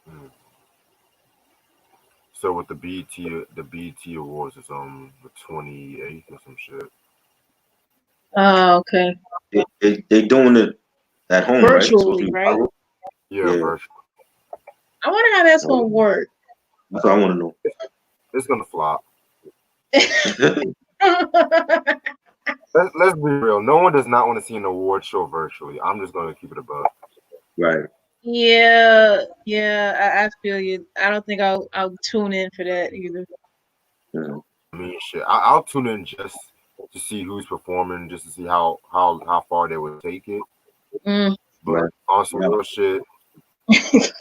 Hmm. So with the BET Awards is the 28th or some shit. Oh, okay. They doing it at home, right? Virtually, right? Yeah, virtual. I wonder how that's gonna work. That's what I want to know. It's gonna flop. Let's be real. No one does not want to see an award show virtually. I'm just gonna keep it above. Right. Yeah, I feel you. I don't think I'll tune in for that either. Yeah. I mean, shit. I'll tune in just to see who's performing, just to see how far they would take it. But on some real shit, because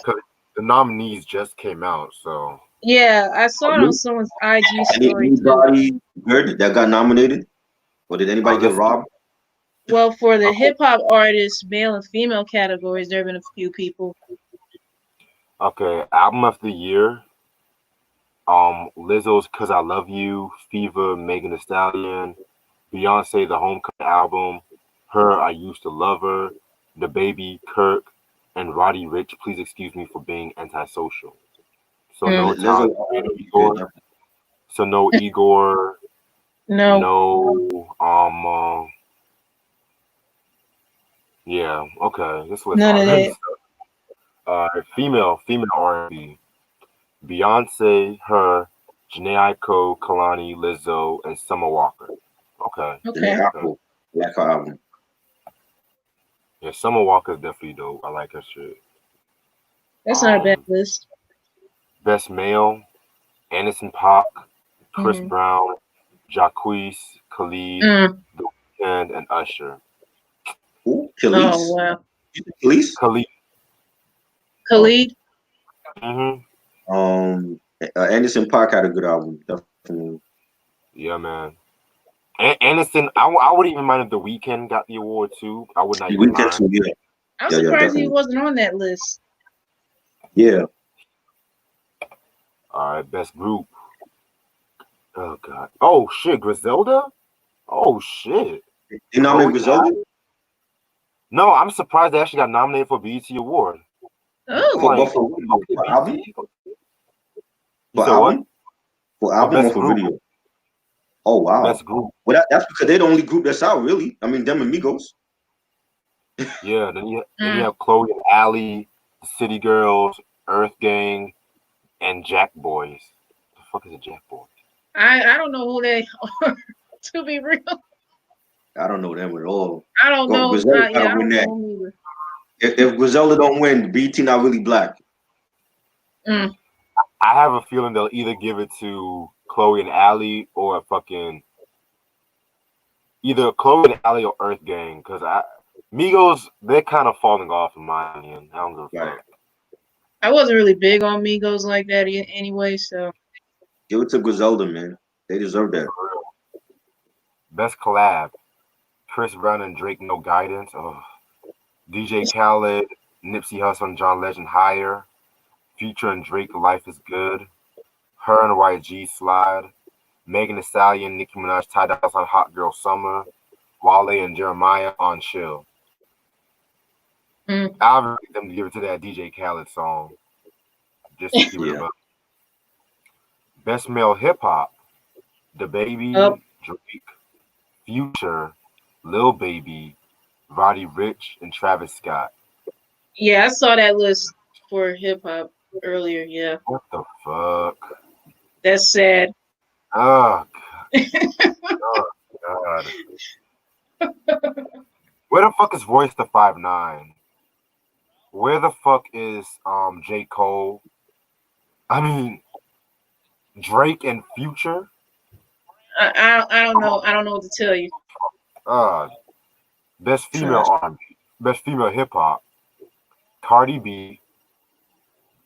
the nominees just came out, so. Yeah, I saw it on someone's IG story Anybody good that got nominated, or did anybody get robbed? Well, for the hip hop artists, male and female categories, there have been a few people. Okay, album of the year. Lizzo's "Cause I Love You," Fever, Megan Thee Stallion, Beyonce, the Homecoming album, Her, I Used to Love Her, The Baby, Kirk, and Roddy Ricch, Please Excuse Me for Being Antisocial. So no Tom, Igor. So no Igor. No. Yeah. Okay. This was none of that. Female R&B. Beyonce, Her, Jhené Aiko, Kalani, Lizzo, and Summer Walker. Okay. Black album. Yeah, Summer Walker's definitely dope. I like her shit. That's not a bad list. Best Male, Anderson .Paak, Chris Brown, Jacquees, Khalid, The Weeknd, and Usher. Who? Khalid? Oh, wow. Khalid. Khalid? Anderson .Paak had a good album. Definitely. Yeah, man. Anderson, I would even mind if The Weeknd got the award too. I would not even mind. Too, yeah. I'm surprised he wasn't on that list. Yeah. All right, best group. Oh god. Oh shit, Griselda. Oh shit. You nominated Griselda? No, I'm surprised they actually got nominated for BET Award. Oh. For album? For album? For album or for video? Oh wow. Best group. Well, that's because they're the only group that's out, really. I mean, them and Migos. Yeah, then you have Chloe and Allie, the City Girls, Earth Gang, and Jack Boys. The fuck is a Jack Boy? I don't know who they are, to be real. I don't know them at all. I don't know. Griselda gotta win that. If Griselda don't win, BT not really black. I have a feeling they'll either give it to Chloe and Allie or either Chloe and Allie or Earth Gang, because Migos, they're kind of falling off in my opinion. I don't give a fuck. I wasn't really big on Migos like that anyway, so. Give it to Griselda, man. They deserve that. Best collab. Chris Brown and Drake, No Guidance. DJ Khaled, Nipsey Hussle and John Legend, Higher. Future and Drake, Life is Good. Her and YG, Slide. Megan Thee Stallion, Nicki Minaj, Ty Dolla $ign, Hot Girl Summer. Wale and Jeremiah on Chill. I would like them to give it to that DJ Khaled song. Just to keep it above. Best Male Hip Hop. The Baby, Drake, Future, Lil Baby, Roddy Ricch, and Travis Scott. Yeah, I saw that list for hip hop earlier. Yeah. What the fuck? That's sad. Oh god. Where the fuck is Royce the 5'9"? Where the fuck is J. Cole? I mean, Drake and Future. I don't know. I don't know what to tell you. Best female R&B, best female hip hop. Cardi B,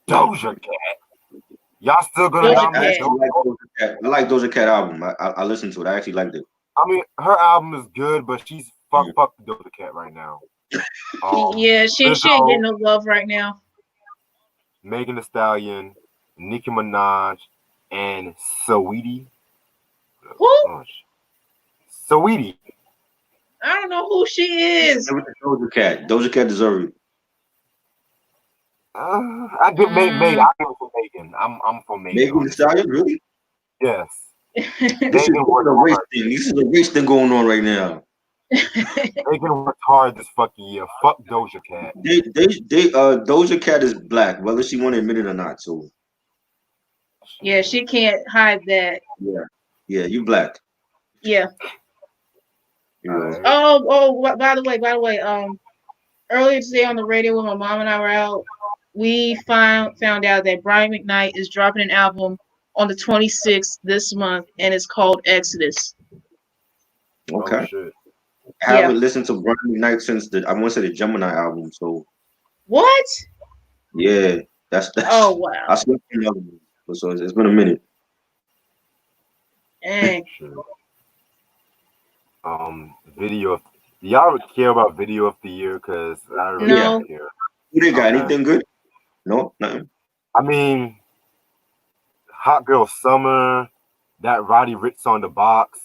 Doja Cat. Y'all still gonna nominate Doja Cat? I like Doja Cat album. I listened to it. I actually liked it. I mean, her album is good, but she's fuck Doja Cat right now. Yeah, she ain't getting no love right now. Megan Thee Stallion, Nicki Minaj, and Saweetie. Who? Saweetie. I don't know who she is. Doja Cat. Doja Cat deserves it. I give Megan. I give it to Megan. I'm for Megan. Megan Thee Stallion, really? Yes. This is a race thing. This is a race thing going on right now. Megan worked hard this fucking year. Fuck Doja Cat. Doja Cat is black, whether she want to admit it or not. So yeah, she can't hide that. Yeah, you black. Yeah. Right. Oh, by the way, earlier today on the radio when my mom and I were out, we found out that Brian Mcknight is dropping an album on the 26th this month, and it's called Exodus. Okay. Oh, shit. I haven't listened to Brian Mcknight since I want to say the Gemini album. So what? Yeah, that's. Oh wow. I slept on the other one, so it's been a minute. Dang. Video. Do y'all care about video of the year? Because I really don't care. Who they got? Anything good? No, nothing. I mean, Hot Girl Summer, that Roddy Ricch on the box.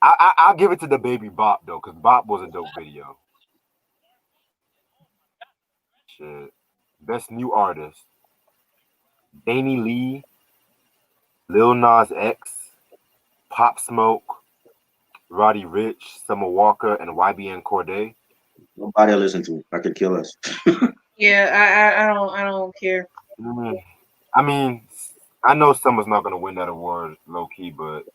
I'll give it to the Baby Bop though, because Bop was a dope video. Shit. Best new artist: Danny Lee, Lil Nas X, Pop Smoke, Roddy Ricch, Summer Walker, and YBN Cordae. Nobody listen to. I could kill us. Yeah, I don't care. I mean, I know Summer's not gonna win that award, low key, but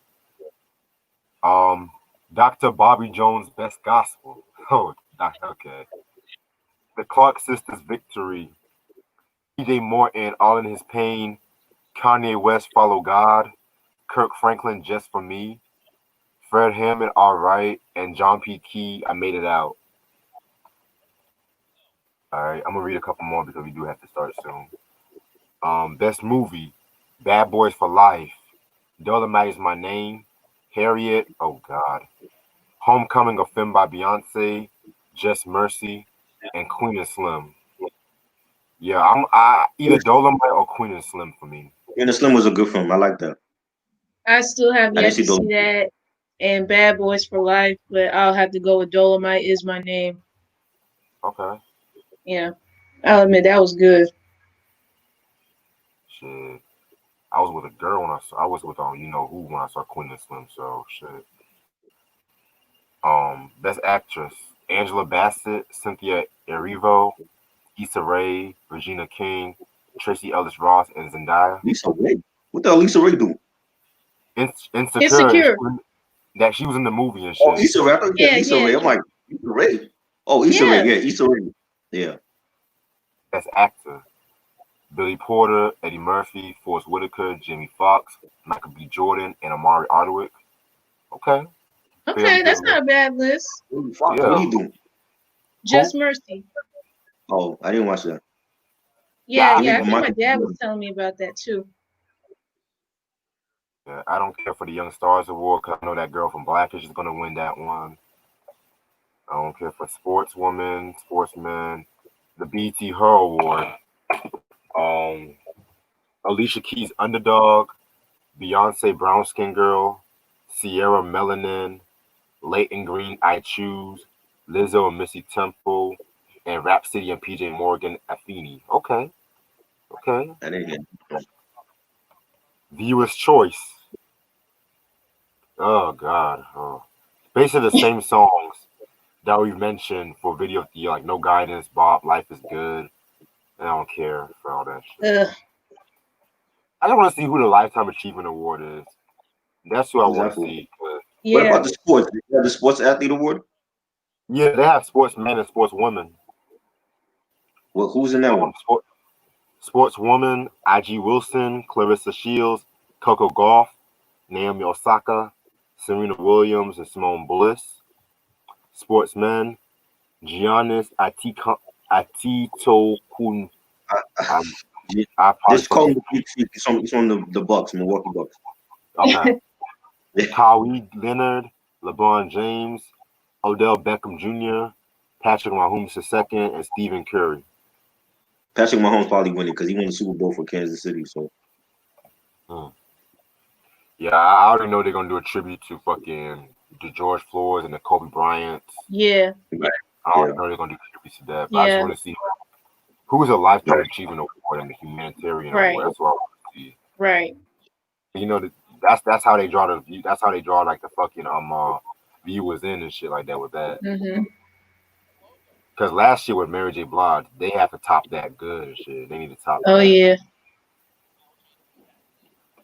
Dr. Bobby Jones' Best Gospel. Oh, okay. The Clark Sisters' Victory. TJ Morton, All in His Pain. Kanye West, Follow God. Kirk Franklin, Just for Me. Fred Hammond, All Right, and John P. Key, I Made It Out. All right, I'm gonna read a couple more because we do have to start soon. Best movie: Bad Boys for Life. Dolomite Is My Name. Harriet, oh God. Homecoming, a film by Beyonce. Just Mercy, and Queen and Slim. Yeah, I either Dolomite or Queen and Slim for me. Queen and Slim was a good film. I like that. I still have yet to see that, and Bad Boys for Life, but I'll have to go with Dolomite Is My Name. Okay. Yeah, I'll admit that was good. Shit, I was with a girl when I was with you know who when I saw Queen and Slim. So shit. Best actress: Angela Bassett, Cynthia Erivo, Issa Rae, Regina King, Tracy Ellis Ross, and Zendaya. Issa Rae? What the hell Issa Rae do? Insecure. That she was in the movie and shit. Oh, Issa Rae. I thought you said Issa Rae. I'm like, Issa Rae. Oh, Issa Rae. Yeah, Issa Rae. Yeah. Best actor: Billy Porter, Eddie Murphy, Forrest Whitaker, Jamie Foxx, Michael B. Jordan, and Amari Ardwick. Okay. Okay, that's not a bad list. What are you doing? Just Mercy. Oh, I didn't watch that. Yeah, I think my dad was telling me about that too. Yeah, I don't care for the Young Stars Award because I know that girl from Blackish is going to win that one. I don't care for sportswoman, sportsman, the BET Her Award. Alicia Keys' Underdog, Beyonce Brown Skin Girl, Sierra Melanin, Leighton Green I Choose, Lizzo and Missy Temple, and Rhapsody and PJ Morgan Afeni. Okay. I didn't hear. Viewer's Choice. Oh God. Oh. Basically the same songs that we've mentioned for video of the year, like No Guidance, Bob, Life is Good. I don't care for all that shit. I don't want to see who the Lifetime Achievement Award is. That's who I want to see. What about the sports? They have the Sports Athlete Award? Yeah, they have sportsmen and sportswomen. Well, who's in that one? Sportswoman, IG Wilson, Clarissa Shields, Coco Gauff, Naomi Osaka, Serena Williams, and Simone Bliss. Sportsmen, Giannis Antetokounmpo. This call it's on the Bucks, Milwaukee Bucks. Okay. Kawhi Leonard, LeBron James, Odell Beckham Jr., Patrick Mahomes II, and Stephen Curry. Patrick Mahomes probably winning because he won the Super Bowl for Kansas City. So, yeah, I already know they're gonna do a tribute to fucking the George Floyds and the Kobe Bryants. Yeah. Right. I don't know they're gonna do tributes to that, but I just Yeah. want to see who is a lifetime achievement award and the humanitarian Right. award. That's what I want to see. Right. You know, that's how they draw that's how they draw like the fucking viewers in and shit like that with that. Mm-hmm. Because last year with Mary J. Blige, they have to top that good and shit. They need to top Oh that. yeah.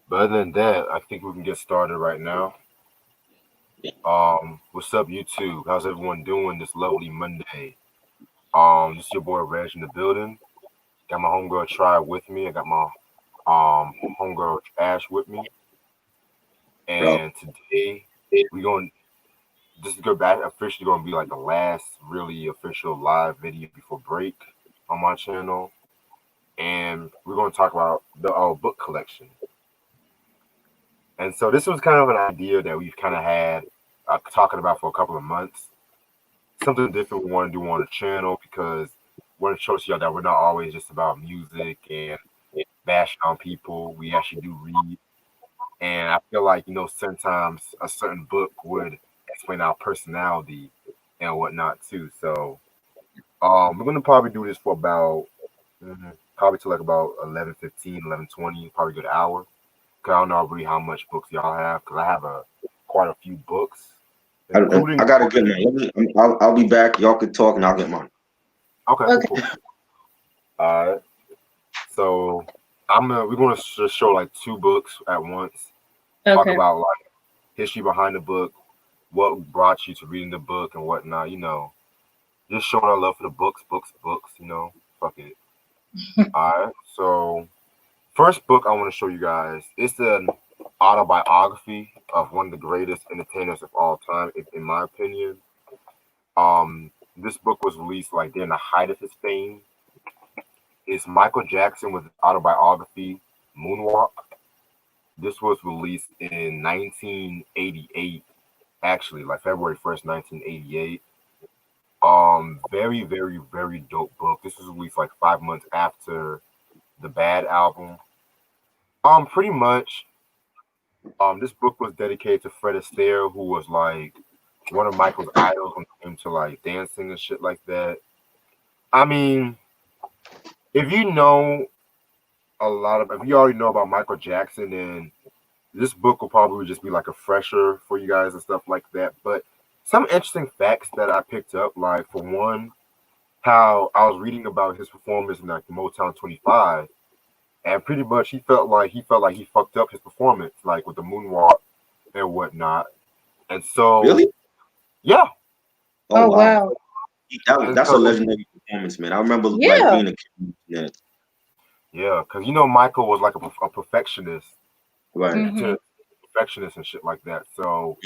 But other than that, I think we can get started right now. What's up, YouTube? How's everyone doing this lovely Monday? This is your boy Reg in the building. Got my homegirl Try with me. I got my homegirl Ash with me. And today this is officially gonna be like the last really official live video before break on my channel. And we're gonna talk about the book collection. And so this was kind of an idea that we've kind of had talking about for a couple of months. Something different we want to do on the channel because we want to show y'all that we're not always just about music and bashing on people. We actually do read. And I feel like, you know, sometimes a certain book would explain our personality and whatnot too. So we're going to probably do this for about, probably to like about 11:15, 11:20, probably a good hour. Because I don't know really how much books y'all have because I have quite a few books. I gotta get mine. I'll be back. Y'all can talk and I'll get mine. Okay. Cool. All right. So we're gonna just show like 2 books at once. Okay. Talk about like history behind the book, what brought you to reading the book and whatnot. You know, just showing our love for the books. You know, fuck it. All right. So first book I want to show you guys. It's an autobiography of one of the greatest entertainers of all time, in my opinion. This book was released like during the height of his fame. It's Michael Jackson with his autobiography, Moonwalk. This was released in 1988, actually, like February 1st, 1988. Very, very, very dope book. This was released like 5 months after the Bad album. Pretty much, this book was dedicated to Fred Astaire, who was like one of Michael's idols when it came to like dancing and shit like that. I mean, if you already know about Michael Jackson, then this book will probably just be like a fresher for you guys and stuff like that. But some interesting facts that I picked up, like for one, how I was reading about his performance in like Motown 25. And pretty much he felt like he fucked up his performance, like with the moonwalk and whatnot. And so, really, yeah. Oh wow. That's a legendary performance, man. I remember like being a kid. Yeah, because you know Michael was like a perfectionist, Right? Mm-hmm. Perfectionist and shit like that. So,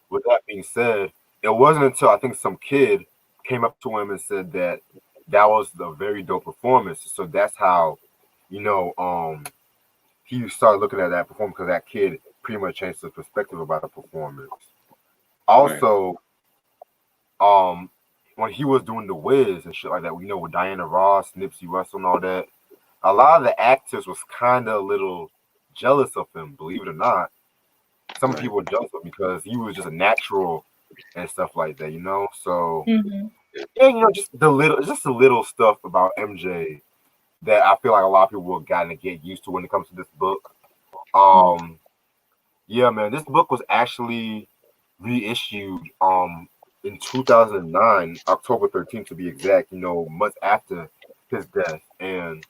with that being said, it wasn't until I think some kid came up to him and said that was a very dope performance. So that's how, you know, he started looking at that performance because that kid pretty much changed his perspective about the performance. Also, when he was doing The Wiz and shit like that, you know, with Diana Ross, Nipsey Russell and all that, a lot of the actors was kind of a little jealous of him, believe it or not. Some people were jealous of him because he was just a natural and stuff like that, you know? So, yeah, you know, just the little stuff about MJ that I feel like a lot of people will kind of get used to when it comes to this book. Yeah, man, this book was actually reissued in 2009, October 13th to be exact, you know, months after his death. And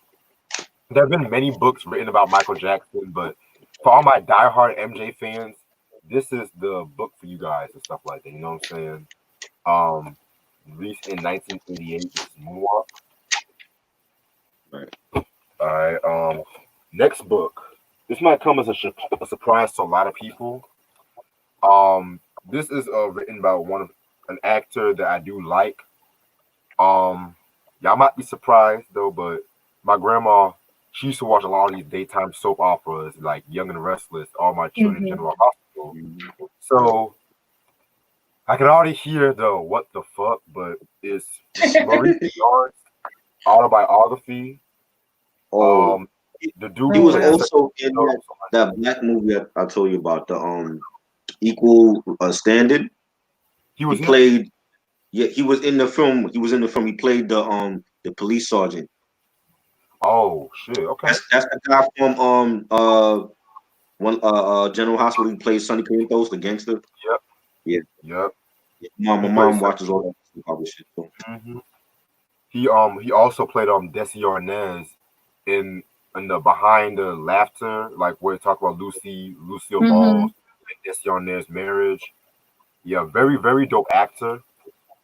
there have been many books written about Michael Jackson, but for all my diehard MJ fans, this is the book for you guys and stuff like that, you know what I'm saying? Released in 1988, this is Moonwalk. Right. All right. Next book. This might come as a surprise to a lot of people. This is written by an actor that I do like. Y'all might be surprised though, but my grandma, she used to watch a lot of these daytime soap operas like Young and Restless, All My Children General Hospital. So I can already hear the what the fuck, but it's Maurice Jarrett's autobiography. The dude he was also in that black movie I told you about, the Equal Standard. He He was in. played. Yeah, he was in the film. He was in the film. He played the police sergeant. Oh shit. Okay. That's the guy from one General Hospital. He plays Sonny Corinthos, the gangster. Yep. Yeah, Yep. my He plays. mom watches all that type of shit. So. Mm-hmm. He also played Desi Arnaz in the Behind the Laughter, like where it talk about Lucille Mm-hmm. Ball's and Desi Arnaz marriage. Yeah, very dope actor.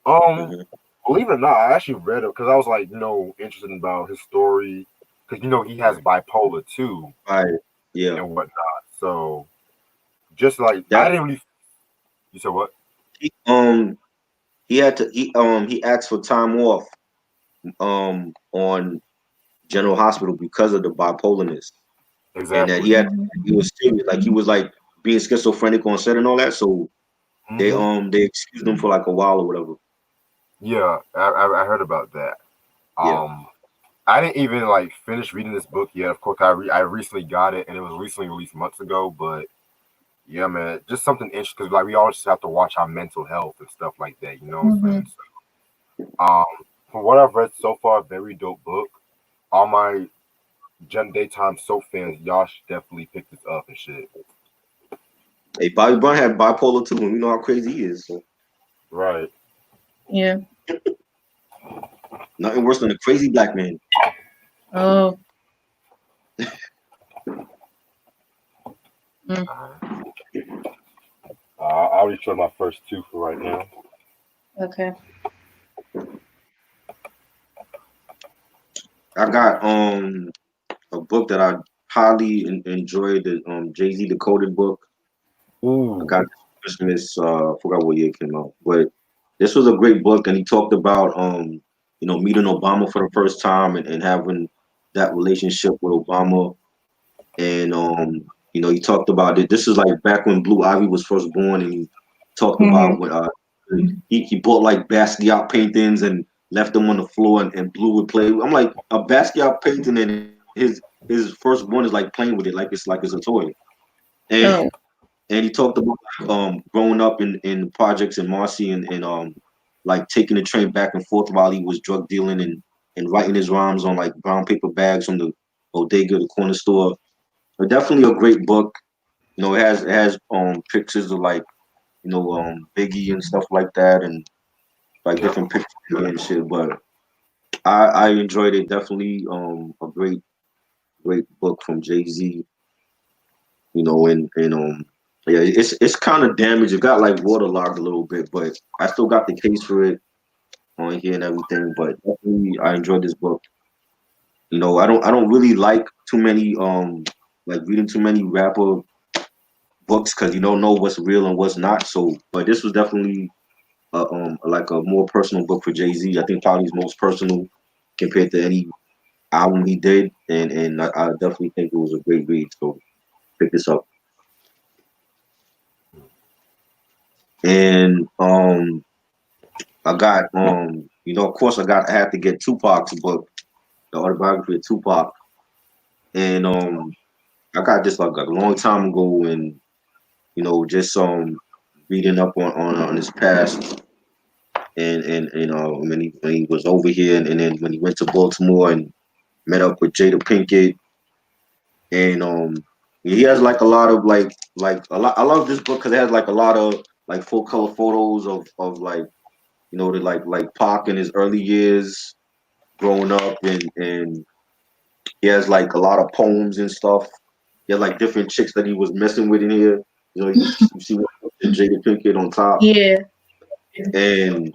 Um, Mhm. Believe it or not, I actually read it because I was like, interested about his story because he has Right. bipolar too Right. Yeah. and whatnot. So just like I That didn't really. You said what? he he had to he asked for time off on General Hospital because of the bipolarness, and that Exactly. he was serious, like he was like being schizophrenic on set and all that. So Hmm. they excused him for like a while or whatever. Yeah, I heard about that. Yeah. Um, I didn't even like finish reading this book yet. Of course, I recently got it, and it was recently released months ago. But yeah, man, just something interesting because like we always just have to watch our mental health and stuff like that. You know what I'm Mm-hmm. saying? So, from what I've read so far, very dope book. All my Gen Daytime soap fans, y'all should definitely pick this up and shit. Hey, Bobby Brown had bipolar too, and we know how crazy he is. So Right. Yeah. nothing worse than a crazy black man. Oh. Mm. I'll reach for my first two for right now. Okay. I got a book that I highly enjoyed, the Jay-Z Decoded book. I Ooh. got this for Christmas. I forgot what year it came out, but this was a great book, and he talked about meeting Obama for the first time and having that relationship with Obama, and he talked about it. This is like back when Blue Ivy was first born, and he talked Mm-hmm. about what he bought like Basquiat paintings and left them on the floor, and Blue would play. I'm like, a Basquiat painting, and his firstborn is like playing with it like it's a toy. And Oh. and he talked about growing up in projects in Marcy, and like taking the train back and forth while he was drug dealing, and writing his rhymes on like brown paper bags from the bodega, the corner store. But definitely a great book. It has pictures of like Biggie and stuff like that, and like Yep. different pictures and shit. But I enjoyed it. Definitely a great book from Jay-Z. And yeah, it's kind of damaged. It got like waterlogged a little bit, but I still got the case for it on here and everything. But definitely I enjoyed this book. I don't really like too many like reading too many rapper books because you don't know what's real and what's not. So, but this was definitely like a more personal book for Jay-Z. I think probably his most personal compared to any album he did, and I definitely think it was a great read. So pick this up. And I got of course I had to get Tupac's book, the Autobiography of Tupac, and I got this like a long time ago, and just reading up on his past, and when he was over here, and then when he went to Baltimore and met up with Jada Pinkett, and he has like a lot of like a lot. I love this book because it has like a lot of like full color photos of like the like Pac in his early years growing up, and he has like a lot of poems and stuff. He had like different chicks that he was messing with in here. You see Jada Pinkett on top, Yeah. and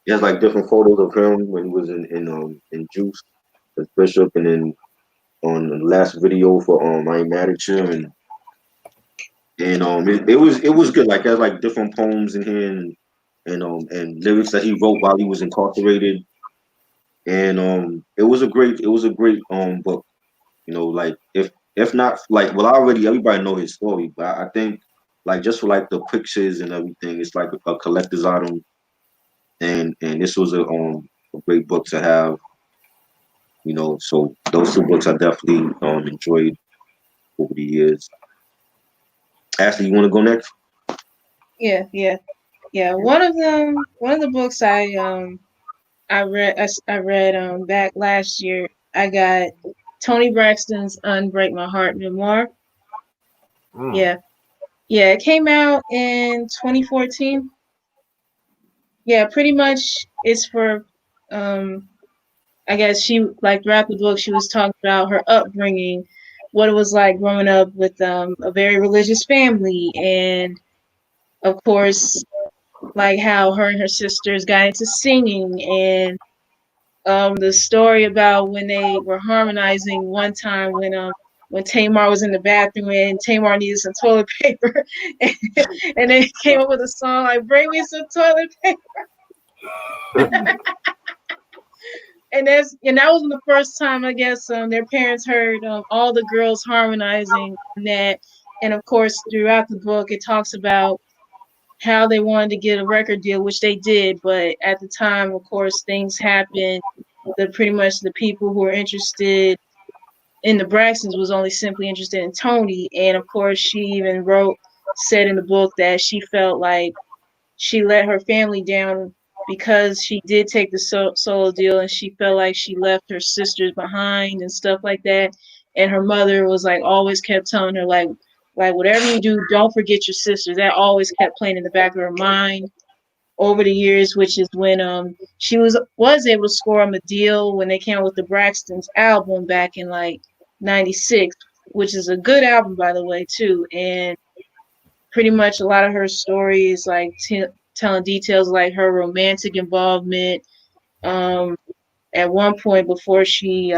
he has like different photos of him when he was in Juice as Bishop, and then on the last video for I Ain't Mad at You, and it was good. Like there's like different poems in here, and lyrics that he wrote while he was incarcerated, and it was a great book. Like if not like, well, already everybody know his story, but I think like just for like the pictures and everything, it's like a collector's item, and this was a great book to have. So those two books I definitely enjoyed over the years. Ashley, you want to go next? Yeah. Yeah. Yeah, one of the books I read back last year. I got Tony Braxton's Unbreak My Heart memoir. Mm. Yeah. Yeah, it came out in 2014. Yeah, pretty much it's for I guess she like throughout the book she was talking about her upbringing, what it was like growing up with a very religious family, and of course like how her and her sisters got into singing, and the story about when they were harmonizing one time when Tamar was in the bathroom and Tamar needed some toilet paper and they came up with a song like "Bring me some toilet paper." And that wasn't the first time I guess their parents heard all the girls harmonizing on that. And of course throughout the book it talks about how they wanted to get a record deal, which they did, but at the time of course things happened. The pretty much the people who were interested in the Braxtons was only simply interested in Tony. And of course she even said in the book that she felt like she let her family down because she did take the solo deal, and she felt like she left her sisters behind and stuff like that. And her mother was like always kept telling her like whatever you do, don't forget your sisters. That always kept playing in the back of her mind over the years, which is when she was able to score them a deal when they came out with the Braxton's album back in like '96, which is a good album by the way too. And pretty much a lot of her stories like telling details like her romantic involvement um at one point before she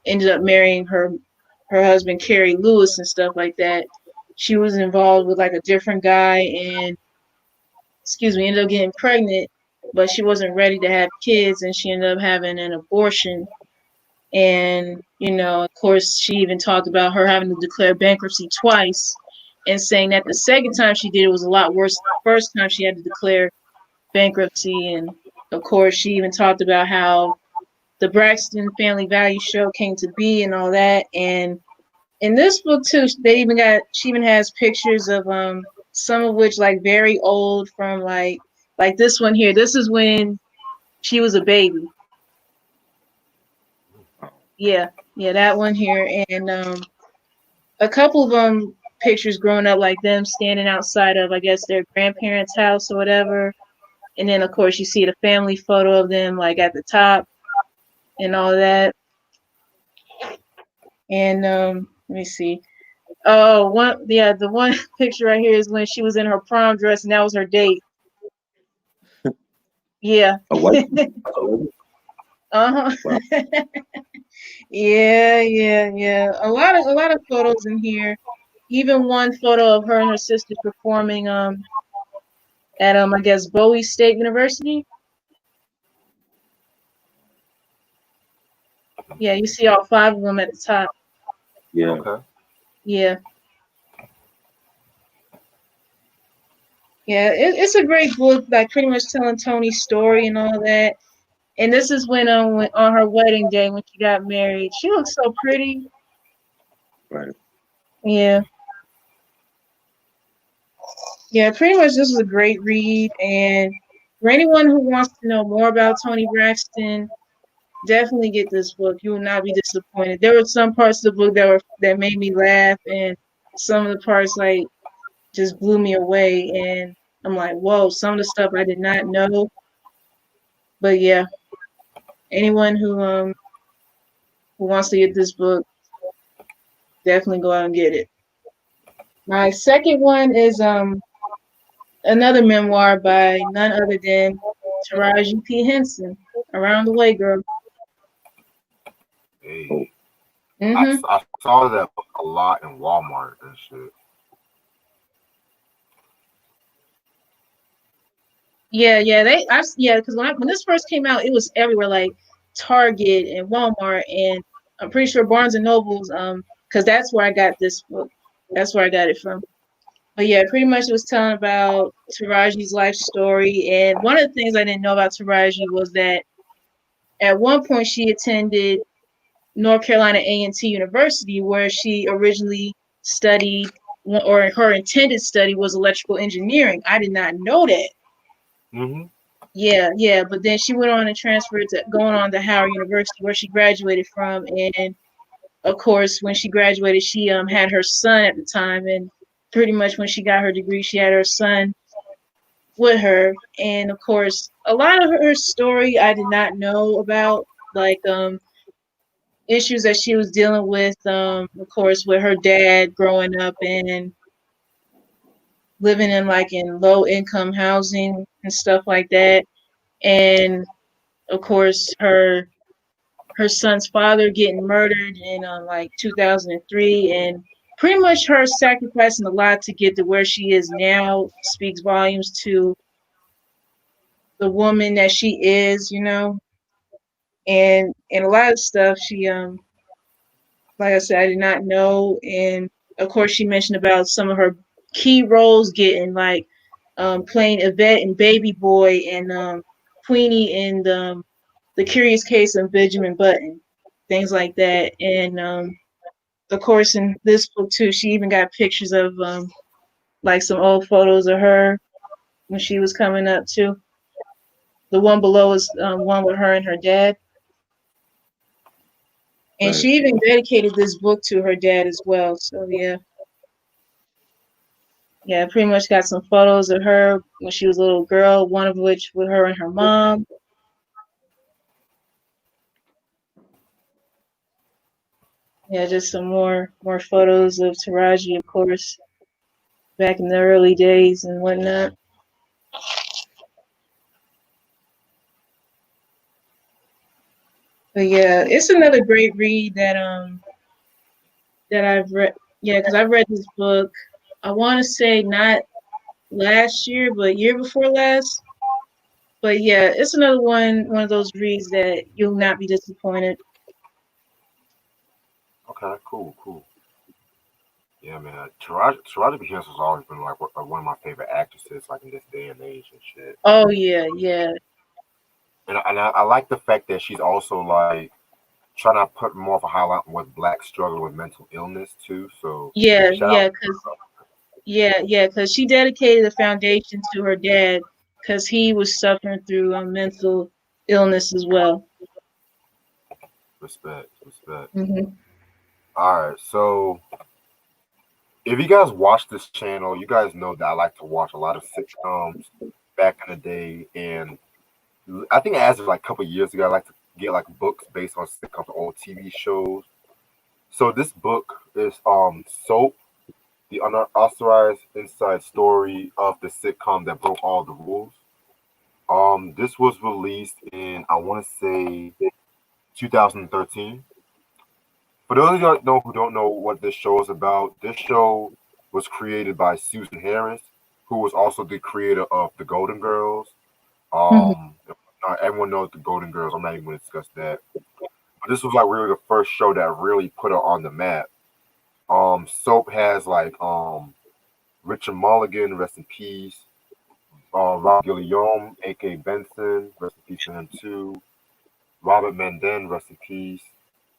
ended up marrying her husband Kerry Lewis and stuff like that. She was involved with like a different guy and ended up getting pregnant, but she wasn't ready to have kids and she ended up having an abortion. And, of course, she even talked about her having to declare bankruptcy twice and saying that the second time she did it was a lot worse than the first time she had to declare bankruptcy. And, of course, she even talked about how the Braxton Family Value Show came to be and all that. And in this book, too, she even has pictures of some of which like very old from like this one here. This is when she was a baby. Yeah, yeah, that one here, and a couple of them pictures growing up, like them standing outside of, I guess, their grandparents' house or whatever. And then, of course, you see the family photo of them, like at the top and all that. And let me see. Oh, the one picture right here is when she was in her prom dress, and that was her date. Yeah. A white. Uh Wow. huh. Yeah. A lot of photos in here. Even one photo of her and her sister performing at I guess Bowie State University. Yeah, you see all five of them at the top. Yeah. Okay. Yeah. Yeah, it's a great book, like pretty much telling Tony's story and all that. And this is when on her wedding day when she got married. She looks so pretty. Right. Yeah. Yeah, pretty much this was a great read. And for anyone who wants to know more about Tony Braxton, definitely get this book. You will not be disappointed. There were some parts of the book that made me laugh, and some of the parts like just blew me away. And I'm like, whoa, some of the stuff I did not know. But yeah, anyone who wants to get this book, definitely go out and get it. My second one is another memoir by none other than Taraji P. Henson. Around the Way, girl. Oh, Hey, Mhm. I saw that book a lot in Walmart and shit. Yeah. Because when this first came out, it was everywhere, like Target and Walmart, and I'm pretty sure Barnes and Nobles. Because that's where I got this book. That's where I got it from. But yeah, pretty much it was telling about Taraji's life story. And one of the things I didn't know about Taraji was that at one point she attended North Carolina A&T University, where she originally studied, or her intended study was electrical engineering. I did not know that. Mm-hmm. Yeah. But then she went on and transferred to going on to Howard University, where she graduated from. And of course, when she graduated, she had her son at the time, and pretty much when she got her degree, she had her son with her. And of course, a lot of her story I did not know about, like issues that she was dealing with, of course, with her dad growing up and living in like in low income housing and stuff like that. And of course, her son's father getting murdered in like 2003, and pretty much her sacrificing a lot to get to where she is now speaks volumes to the woman that she is, and a lot of stuff she like I said, I did not know. And of course she mentioned about some of her key roles getting like playing Yvette and Baby Boy, and Queenie in the Curious Case of Benjamin Button, things like that. And of course in this book too, she even got pictures of like some old photos of her when she was coming up too. The one below is one with her and her dad. And Right. she even dedicated this book to her dad as well. So yeah, pretty much got some photos of her when she was a little girl, one of which with her and her mom. Yeah, just some more photos of Taraji, of course, back in the early days and whatnot. But yeah, it's another great read that I've read. Yeah, because I've read this book. I want to say not last year, but year before last. But yeah, it's another one of those reads that you'll not be disappointed. Okay, cool. Yeah, man. Taraji P. Henson's always been like one of my favorite actresses, like in this day and age and shit. Oh yeah. And I like the fact that she's also like trying to put more of a highlight on what blacks struggle with mental illness too. So Yeah, shout out. yeah, cause cause she dedicated the foundation to her dad, cause he was suffering through mental illness as well. Respect. Hmm. All right, so if you guys watch this channel, you guys know that I like to watch a lot of sitcoms back in the day, and I think as of like a couple of years ago, I like to get like books based on sitcoms or TV shows. So this book is Soap, the unauthorized inside story of the sitcom that broke all the rules. This was released in I want to say 2013. For those of you know who don't know what this show is about, this show was created by Susan Harris, who was also the creator of The Golden Girls. Hmm. Everyone knows The Golden Girls. I'm not even going to discuss that. But this was like really the first show that really put her on the map. Soap has like Richard Mulligan, rest in peace. Rob Guillaume, aka Benson, rest in peace to him too. Robert Menden, rest in peace.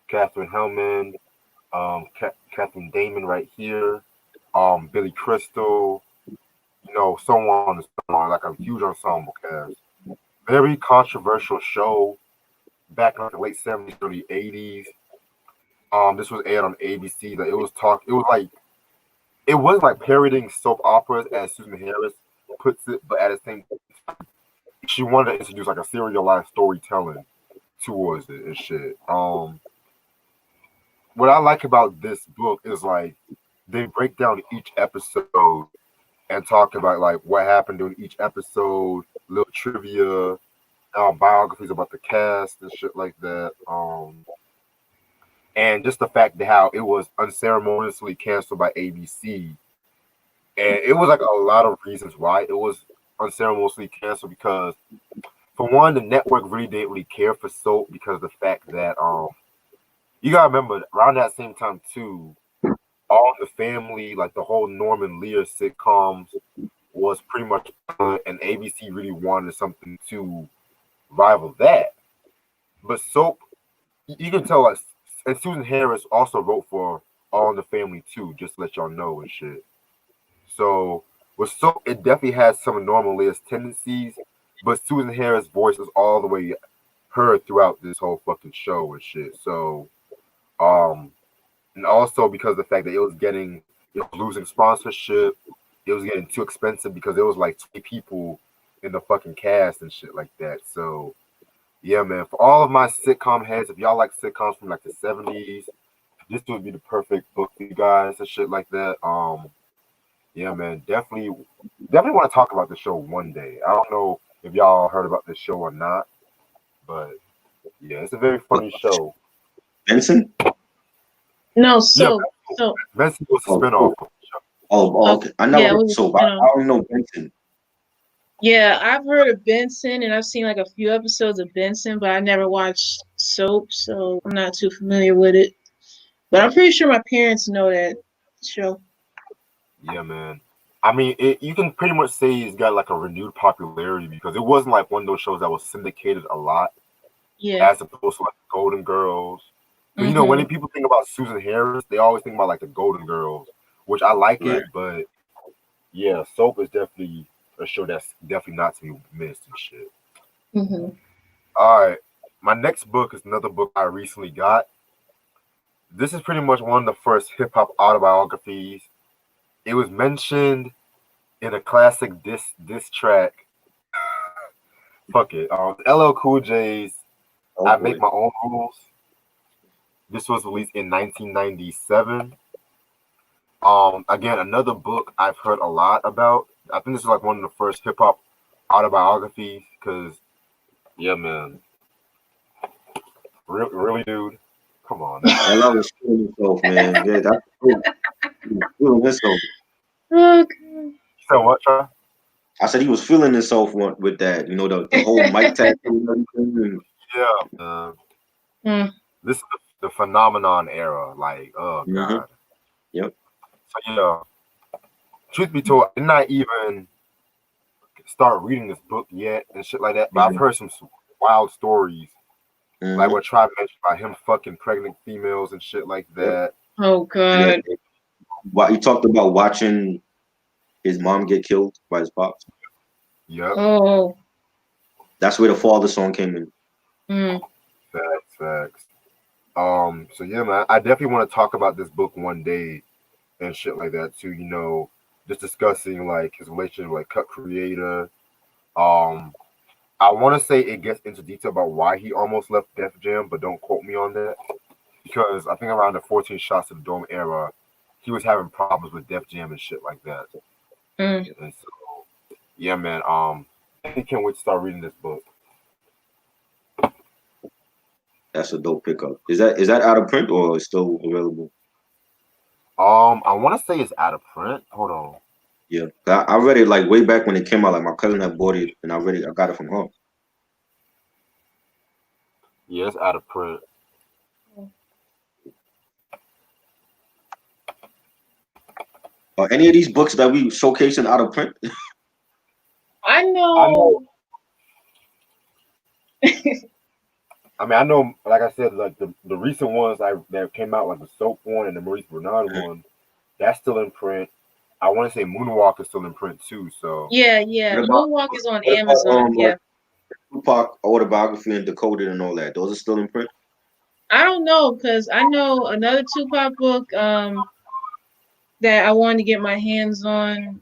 Catherine Hellman, Catherine Damon right here, Billy Crystal, so on and so on, like a huge ensemble cast. Very controversial show back in like the late 70s, early 80s. This was aired on ABC. Like it was like parodying soap operas as Susan Harris puts it, but at the same she wanted to introduce like a serialized storytelling towards it and shit. What I like about this book is like they break down each episode and talk about like what happened during each episode, little trivia, biographies about the cast and shit like that. And just the fact that how it was unceremoniously canceled by ABC, and it was like a lot of reasons why it was unceremoniously canceled because for one, the network really didn't really care for soap because of the fact that you gotta remember around that same time too, All in the Family, like the whole Norman Lear sitcoms was pretty much and ABC really wanted something to rival that. But soap, you can tell like and Susan Harris also wrote for All in the Family too, just to let y'all know and shit. So with soap, it definitely has some of Norman Lear's tendencies, but Susan Harris' voice is all the way heard throughout this whole fucking show and shit. So, um, and also because of the fact that it was losing sponsorship, it was getting too expensive because there was like 20 people in the fucking cast and shit like that. So, yeah, man, for all of my sitcom heads, if y'all like sitcoms from like the 70s, this would be the perfect book for you guys and shit like that. Yeah, man, definitely want to talk about the show one day. I don't know if y'all heard about this show or not, but yeah, it's a very funny show. Benson? No, Yeah, so Benson was a Oh, spinoff of the show. okay. I never yeah, it heard was soap. a I spinoff. don't know Benson. Yeah, I've heard of Benson and I've seen like a few episodes of Benson, but I never watched Soap, so I'm not too familiar with it. But I'm pretty sure my parents know that show. Yeah, man. I mean, you can pretty much say it's got like a renewed popularity because it wasn't like one of those shows that was syndicated a lot, Yeah. as opposed to like Golden Girls. But you know, when Mhm. people think about Susan Harris, they always think about like the Golden Girls, which I like Right. it, but yeah, Soap is definitely a show that's definitely not to be missed and shit. Mhm. All right, my next book is another book I recently got. This is pretty much one of the first hip hop autobiographies. It was mentioned in a classic diss track. Fuck it. LL Cool J's Oh I Make boy. My Own Rules. This was released in 1997. Again, another book I've heard a lot about. I think this is like one of the first hip hop autobiographies because, yeah, man, really, dude, come on. LL was feeling himself, man. Yeah, that's true. He was feeling himself. Okay. So what, Try? I said he was feeling himself with that, the whole mic tattoo and everything. Yeah, Mm. this is the phenomenon era. Like, oh Mm-hmm. god. Yep. So yeah, truth be told, I did not even start reading this book yet and shit like that. But I've Mm-hmm. heard some wild stories, like Mm-hmm. what Tribe mentioned about him fucking pregnant females and shit like Yep. that. Oh And God. he talked about watching his mom get killed by his pops. Yep, Oh. That's where the father song came in. Mm. facts. So yeah, man, I definitely want to talk about this book one day and shit like that too. You know, just discussing like his relationship with like Cut Creator. Um, I want to say it gets into detail about why he almost left Def Jam, but don't quote me on that because I think around the 14 Shots of the Dome era, he was having problems with Def Jam and shit like that. Mm. And so, yeah, man, I can't wait to start reading this book. That's a dope pickup. Is that out of print or is still available? I want to say it's out of print. Hold on. Yeah, I read it like way back when it came out. Like my cousin had bought it, and I read it. I got it from her. Yeah, it's out of print. Are any of these books that we showcasing out of print? I I know. know. I mean, I know. Like I said, like the recent ones that came out, like the Soap one and the Maurice Bernard one, that's still in print. I want to say Moonwalk is still in print too. So Yeah, yeah. What about Moonwalk is on what about Amazon. like Yeah. Tupac Autobiography and Decoded and all that? Those are still in print. I don't know because I know another Tupac book that I wanted to get my hands on.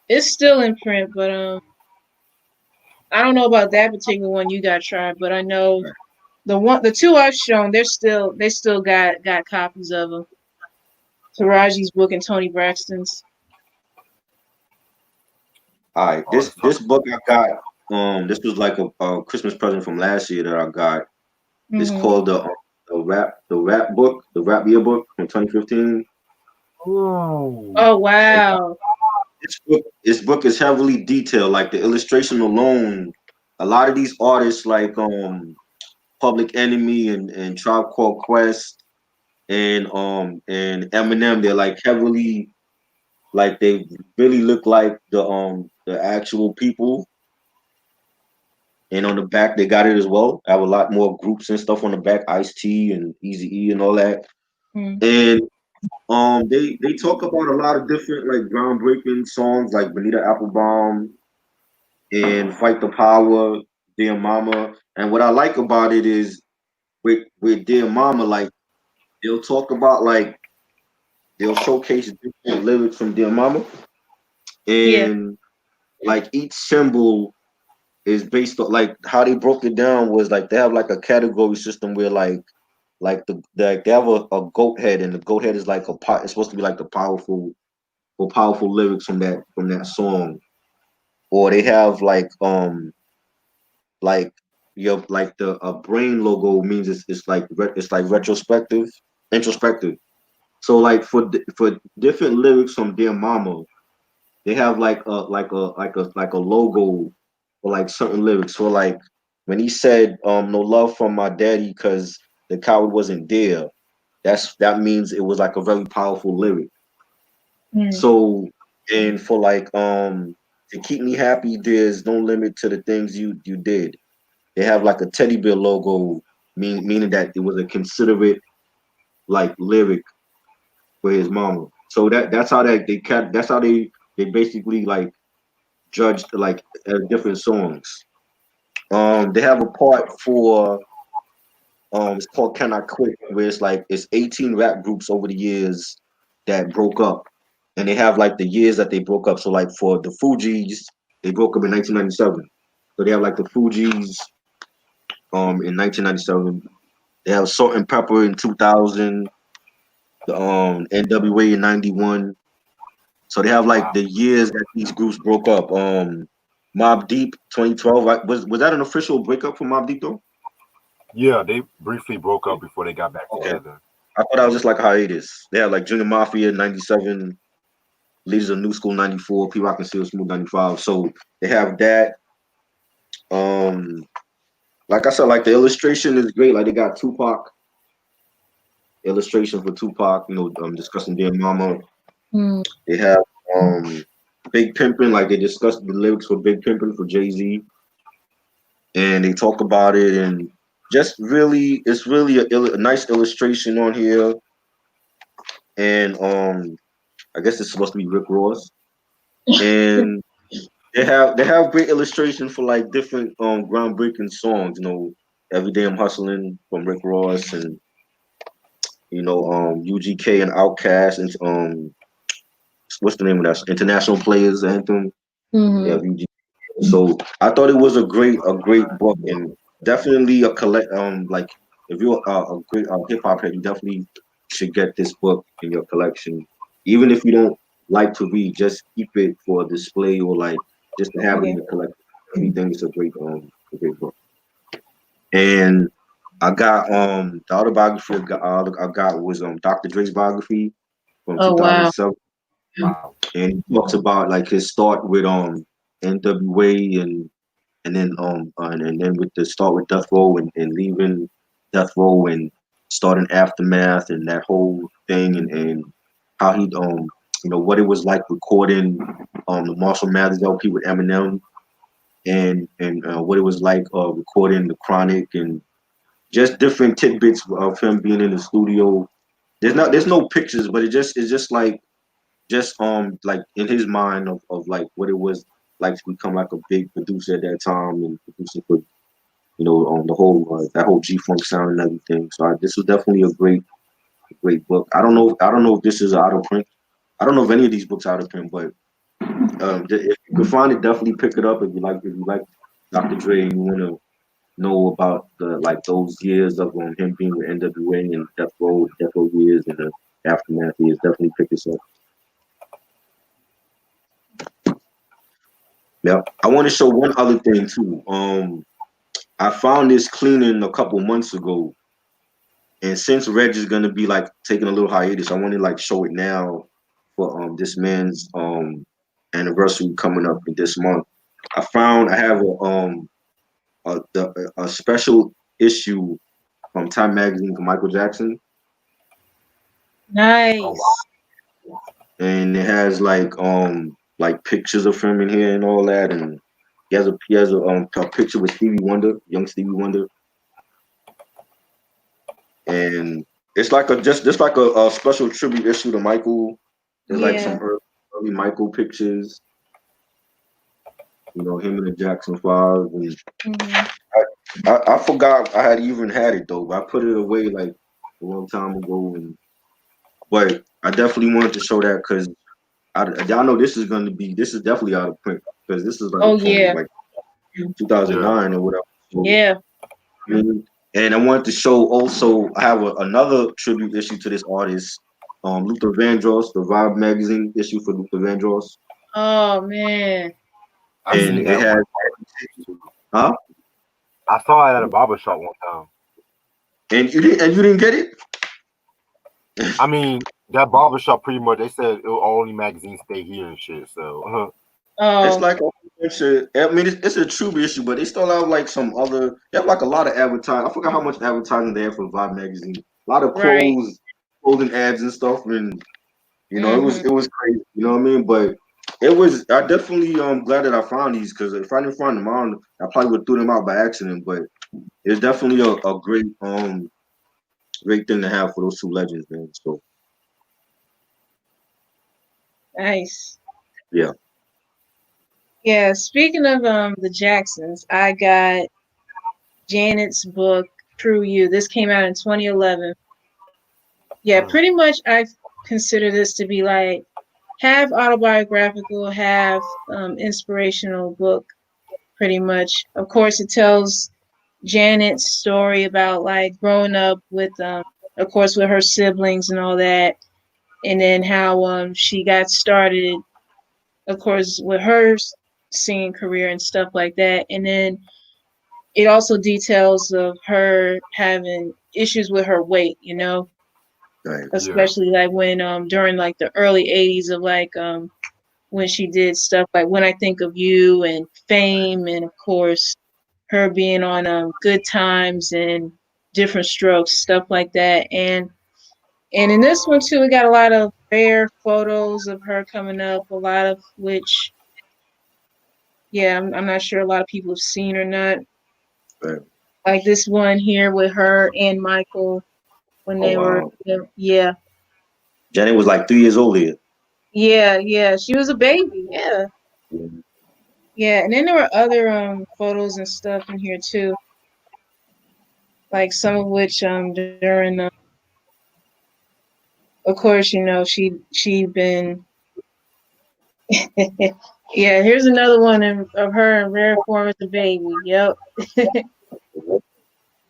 It's still in print, but I don't know about that particular one you got tried, but I know the two I've shown, they still got copies of them. Taraji's book and Tony Braxton's. All right, oh, this book I got. This was like a Christmas present from last year that I got. It's Hmm. called the rap book, the rap yearbook from 2015. ooh, Oh wow. This book is heavily detailed. Like the illustration alone, a lot of these artists like Public Enemy and Tribe Called Quest and Eminem, they're like heavily like they really look like the actual people. And on the back they got it as well. I have a lot more groups and stuff on the back, Ice T and Easy E and all that. Mm. And they talk about a lot of different like groundbreaking songs like Bonita Applebaum and Fight the Power, Dear Mama. And what I like about it is with Dear Mama, like they'll talk about like they'll showcase different lyrics from Dear Mama, Yeah. and like each symbol is based on like how they broke it down was like they have like a category system where they have a goat head, and the goat head is like it's supposed to be like the powerful lyrics from that song. Or they have like your like the brain logo means it's like retrospective, introspective. So like for different lyrics from Dear Mama, they have like a logo for like certain lyrics. So like when he said no love from my daddy because the coward wasn't there, that means it was like a very powerful lyric. Mm. So and for like to keep me happy, there's no limit to the things you did. They have like a teddy bear logo, meaning that it was a considerate like lyric for his mama. So that's how that's how they basically like judged like different songs. They have a part for it's called Can I Quit, where it's 18 rap groups over the years that broke up, and they have like the years that they broke up. So like for the Fugees, they broke up in 1997. So they have like the Fugees in 1997. They have Salt and Pepper in 2000, the NWA in 91. So they have like Wow. the years that these groups broke up. Mobb Deep 2012. Was that an official breakup for Mobb Deep though? Yeah, they briefly broke up before they got back Okay. together. I thought that was just like a hiatus. They have like Junior Mafia 97, Leaders of New School 94, P Rock and Steel Smooth 95. So they have that. Um like I said, like the illustration is great. Like they got Tupac illustration for Tupac, discussing Dear Mama. Mm. They have Big Pimpin', like they discussed the lyrics for Big Pimpin' for Jay-Z, and they talk about it, and just really, it's really a nice illustration on here, and I guess it's supposed to be Rick Ross, and they have great illustration for like different groundbreaking songs, Every Day I'm Hustling from Rick Ross, and UGK and Outkast, and what's the name of that? International Players Anthem. Yeah, Mm-hmm. UGK. So I thought it was a great book, and definitely a collect. Like if you're a great hip hop head, you definitely should get this book in your collection. Even if you don't like to read, just keep it for display or like just to have it Yeah. in your collection. I think it's a great book. And I got the autobiography I got was Dr. Dre's biography from Oh wow. 2007, Wow. and he talks about like his start with NWA, and then with the start with Death Row, and leaving Death Row and starting Aftermath and that whole thing, and how he what it was like recording the Marshall Mathers LP with Eminem, and what it was like recording the Chronic, and just different tidbits of him being in the studio. There's no pictures, but it's just like in his mind of like what it was like to become like a big producer at that time, and producing for on the whole that whole G Funk sound and everything. So this was definitely a great book. I don't know if this is out of print. I don't know if any of these books are out of print, but if you can find it, definitely pick it up if you like Dr. Dre and you want to know about the like those years of him being with NWA and Death Row years and the aftermath years. Definitely pick this up. Yeah, I want to show one other thing too. I found this cleaning a couple months ago, and since Reg is gonna be like taking a little hiatus, I want to like show it now for this man's anniversary coming up in this month. I have a special issue from Time Magazine for Michael Jackson, Oh Nice. wow. and it has like pictures of him in here and all that, and he has a picture with Stevie Wonder, young Stevie Wonder, and it's like just like a special tribute issue to Michael. There's like some Yeah. early Michael pictures, You know, him and the Jackson 5. And Mhm. I forgot I had even had it though, but I put it away like a long time ago. But I definitely wanted to show that because y'all know this is definitely out of print because this is like Oh from yeah, like Yeah. 2009 or whatever. So, yeah. and I wanted to show also I have another tribute issue to this artist, Luther Vandross, the Vibe magazine issue for Luther Vandross, Oh man. I and seen it that had one too. huh, I saw it at a barber shop one time. and you didn't get it. I mean, that barber shop pretty much they said it'll only magazines stay here and shit. So It's Oh like I mean, it's a true issue, but they still have like some other. They have like a lot of advertising. I forgot how much advertising they have for Vibe magazine. A lot of right. clothing ads and stuff, and you know, Mhm. it was crazy. You know what I mean? But it was. I definitely glad that I found these because if I didn't find them on, I probably would have threw them out by accident. But it's definitely a great thing to have for those two legends, man. So Nice. yeah, Yeah. Speaking of the Jacksons, I got Janet's book True You. This came out in 2011. Yeah, pretty much I consider this to be like half autobiographical, half inspirational book. Pretty much. Of course, it tells Janet's story about like growing up with of course with her siblings and all that, and then how she got started, of course, with her singing career and stuff like that. And then it also details of her having issues with her weight, right, yeah, especially like when during like the early 80s of like when she did stuff like When I Think of You and Fame, and of course her being on Good Times and Different Strokes, stuff like that. And in this one too, we got a lot of rare photos of her coming up, a lot of which, yeah, I'm not sure a lot of people have seen or not. right. Like this one here with her and Michael when Oh they were, wow, yeah, Janet was like 3 years old here. yeah, yeah. She was a baby, yeah, yeah. And then there were other photos and stuff in here too, like some of which during of course, she been yeah, here's another one of her in rare form as a baby. Yep.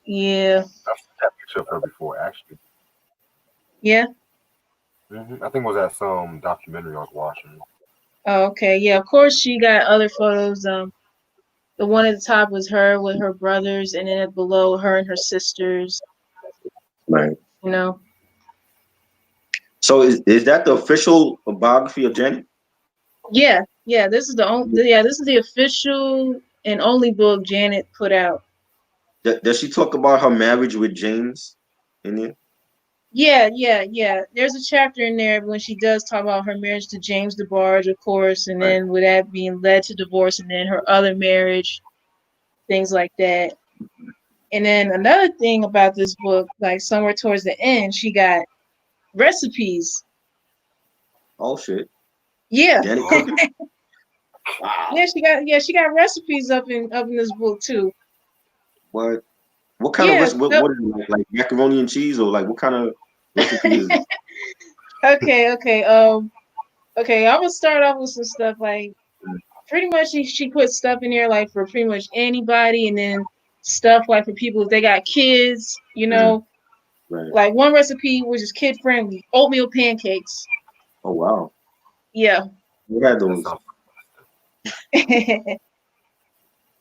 Yeah. I've seen that picture of her before actually. Yeah. I think it was at some documentary I was watching. Oh, okay. Yeah, of course she got other photos. The one at the top was her with her brothers, and then below her and her sisters, Right. you know. So is that the official biography of Janet? Yeah, yeah, this is the official and only book Janet put out. Does she talk about her marriage with James in it? Yeah, yeah, yeah. There's a chapter in there when she does talk about her marriage to James DeBarge, of course, and Right. then with that being led to divorce, and then her other marriage, things like that. And then another thing about this book, like somewhere towards the end, she got recipes. Oh shit. Yeah, Janet cooking? Wow. she got recipes up in this book too. What kind of Yeah. recipe? What is it like macaroni and cheese or like what kind of recipe is it? Okay, okay. Okay, I'm gonna start off with some stuff like pretty much she put stuff in there like for pretty much anybody, and then stuff like for people if they got kids, Mm, right. like one recipe which is kid friendly, oatmeal pancakes. Oh wow. Yeah. We had That those. sounds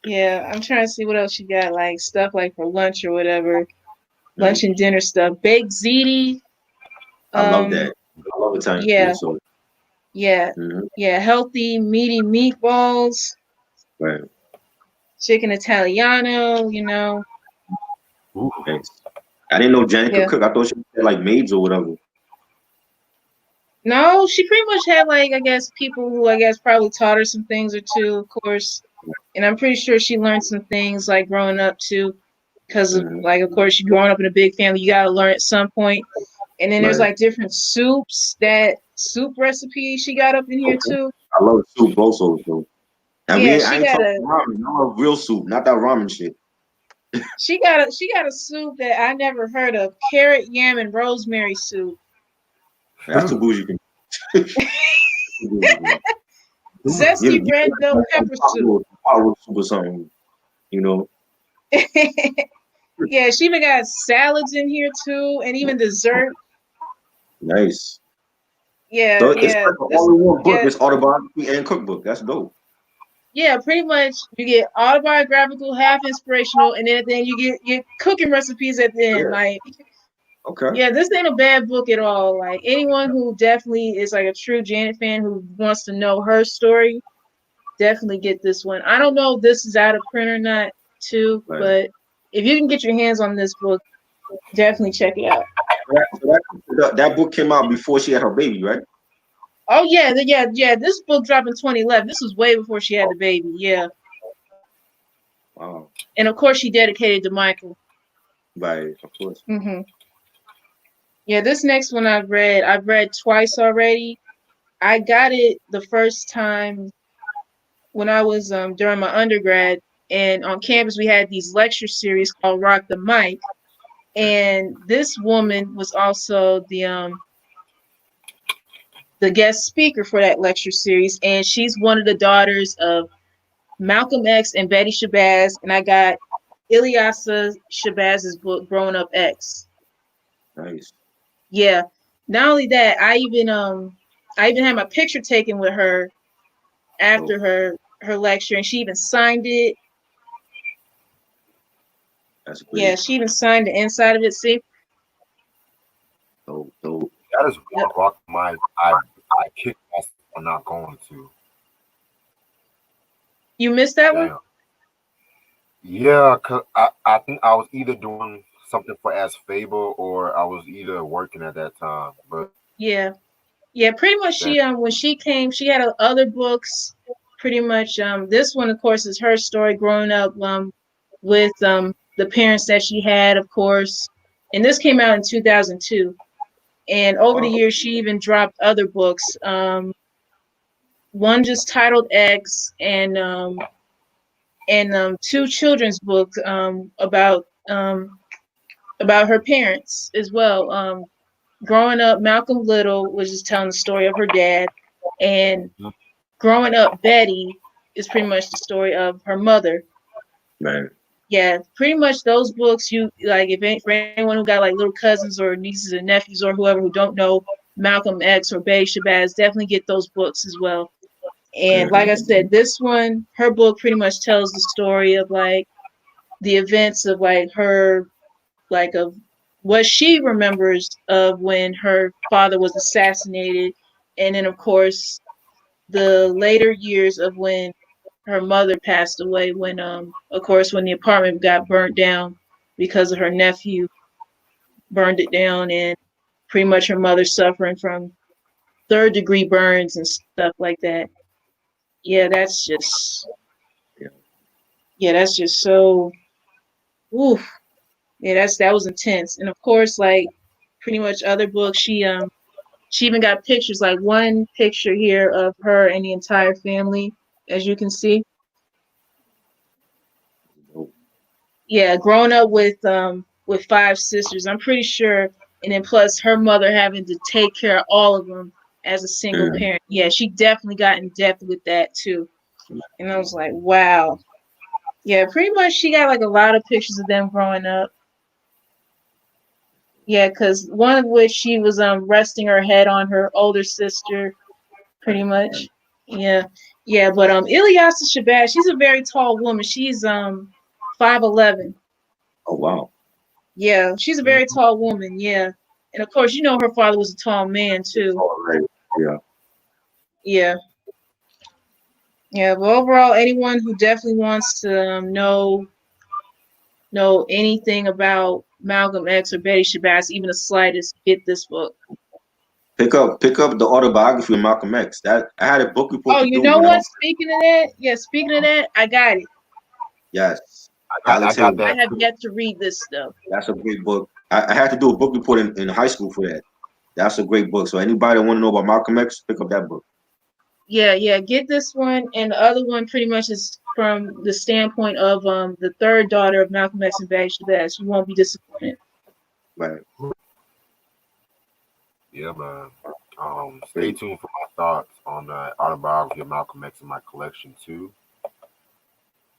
Yeah, I'm trying to see what else she got, like stuff like for lunch or whatever, lunch Mm, and dinner stuff. Baked ziti, I love um, that. I love Italian yeah, food. So yeah, mhm, yeah, healthy meaty meatballs, right. chicken Italiano, ooh. Thanks. I didn't know Janet could yeah. cook. I thought she had like maids or whatever. No, she pretty much had like I guess people who I guess probably taught her some things or two, of course. And I'm pretty sure she learned some things like growing up too, because of Hmm. like of course you growing up in a big family, you gotta learn at some point. And then there's Right. like different soups, that soup recipe she got up in here Okay. too. I love soup also. So And Yeah, I she ain't got talking a ramen, not a real soup, not that ramen shit. she got a soup that I never heard of. Carrot, yam, and rosemary soup. That's too bougie. Zesty You red bell pepper soup. pot roast soup or something, you know. Yeah, she even got salads in here too, and even dessert. Nice. Yeah, So it's yeah. like an This all-in-one book. yeah, It's autobiography and cookbook. That's dope. yeah, pretty much you get autobiographical, half inspirational, and then at the end you get cooking recipes at the end. Yeah. Like, Okay. yeah, this ain't a bad book at all. Like anyone who definitely is like a true Janet fan who wants to know her story, definitely get this one. I don't know if this is out of print or not too, Right. but if you can get your hands on this book, definitely check it out. That book came out before she had her baby, right? Oh yeah, yeah. This book dropped in 2011. This was way before she had the baby. Yeah, Wow. and of course she dedicated to Michael. Right. Of course. Hmm. Yeah, this next one I've read twice already. I got it the first time when I was during my undergrad, and on campus we had these lecture series called Rock the Mic, and this woman was also the guest speaker for that lecture series, and she's one of the daughters of Malcolm X and Betty Shabazz, and I got Ilyasa Shabazz's book, Growing Up X. Nice. Yeah. Not only that, I even had my picture taken with her after her lecture, and she even signed it. That's Yeah, great. she even signed the inside of it. See? Dope. That is Yep. one rock I kicked myself for not going to. You missed that one? Damn. Yeah, cause I think I was either doing something for As Fable or I was either working at that time. But Yeah. Yeah, pretty much damn, she when she came, she had other books. Pretty much this one of course is her story growing up with the parents that she had, of course. And this came out in 2002. And over the wow. years she even dropped other books. One just titled X, and two children's books about her parents as well. Growing up, Malcolm Little was just telling the story of her dad, and growing up, Betty is pretty much the story of her mother. Man. Yeah, pretty much those books. You like for anyone who got like little cousins or nieces and nephews or whoever who don't know Malcolm X or Betty Shabazz, definitely get those books as well. And like I said, this one, her book pretty much tells the story of like the events of like her, like of what she remembers of when her father was assassinated, and then of course the later years of when her mother passed away, when of course when the apartment got burnt down because of her nephew burned it down, and pretty much her mother suffering from third degree burns and stuff like that. Yeah, Yeah. that's just so oof. Yeah, that was intense. And of course, like pretty much other books, she even got pictures, like one picture here of her and the entire family, as you can see. Dope. Yeah, growing up with five sisters, I'm pretty sure, and then plus her mother having to take care of all of them as a single Mm. parent. Yeah, she definitely got in depth with that too. And I was like, wow. Yeah, pretty much she got like a lot of pictures of them growing up. Yeah, because one of which she was resting her head on her older sister, pretty much. Yeah, yeah. But Ilyasa Shabazz, she's a very tall woman. She's 5'11". Oh wow. Yeah, she's a very tall woman. Yeah, and of course, you know her father was a tall man too. All right. Yeah. Yeah, yeah. But overall, anyone who definitely wants to know anything about Malcolm X or Betty Shabazz, even the slightest, get this book. Pick up the autobiography of Malcolm X. That I had a book report Oh, to you do know when I what? was. Speaking of that, yeah, speaking of that, I got it. Yes. I Alex got Hill. I that have too. yet to read this stuff. That's a great book. I had to do a book report in high school for that. That's a great book. So anybody that want to know about Malcolm X, pick up that book. Yeah. Get this one, and the other one pretty much is from the standpoint of the third daughter of Malcolm X and Bash the Best. You won't be disappointed. Right. Yeah, man. Stay tuned for my thoughts on the autobiography of Malcolm X in my collection too.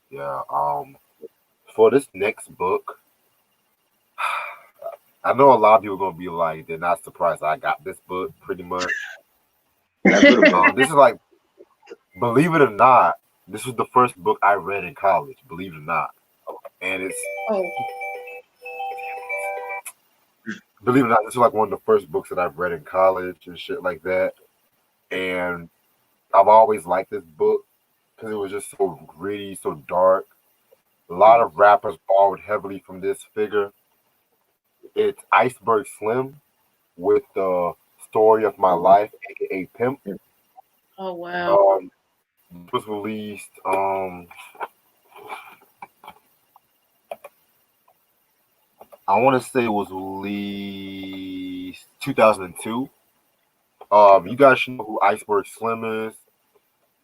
Yeah. For this next book, I know a lot of people are gonna be like, they're not surprised I got this book pretty much. This is like, believe it or not, this was the first book I read in college. Believe it or not, and it's Oh, believe it or not, this is like one of the first books that I've read in college and shit like that. And I've always liked this book because it was just so gritty, so dark. A lot of rappers borrowed heavily from this figure. It's Iceberg Slim with the story of my life, aka Pimp. oh wow. It was released. I want to say it was released 2002. You guys should know who Iceberg Slim is.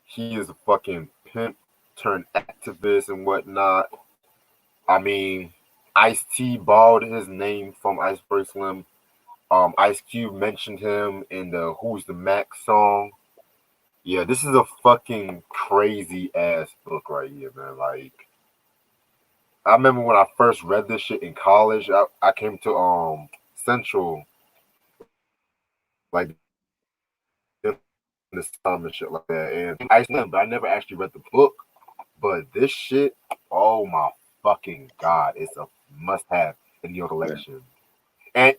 He is a fucking pimp turned activist and whatnot. I mean, Ice-T borrowed his name from Iceberg Slim. Ice Cube mentioned him in the Who's the Max song. Yeah, this is a fucking crazy ass book right here, man. Like, I remember when I first read this shit in college. I came to Central like this time and shit like that, and I but I never actually read the book. But this shit, oh my fucking god, it's a must-have in your collection. And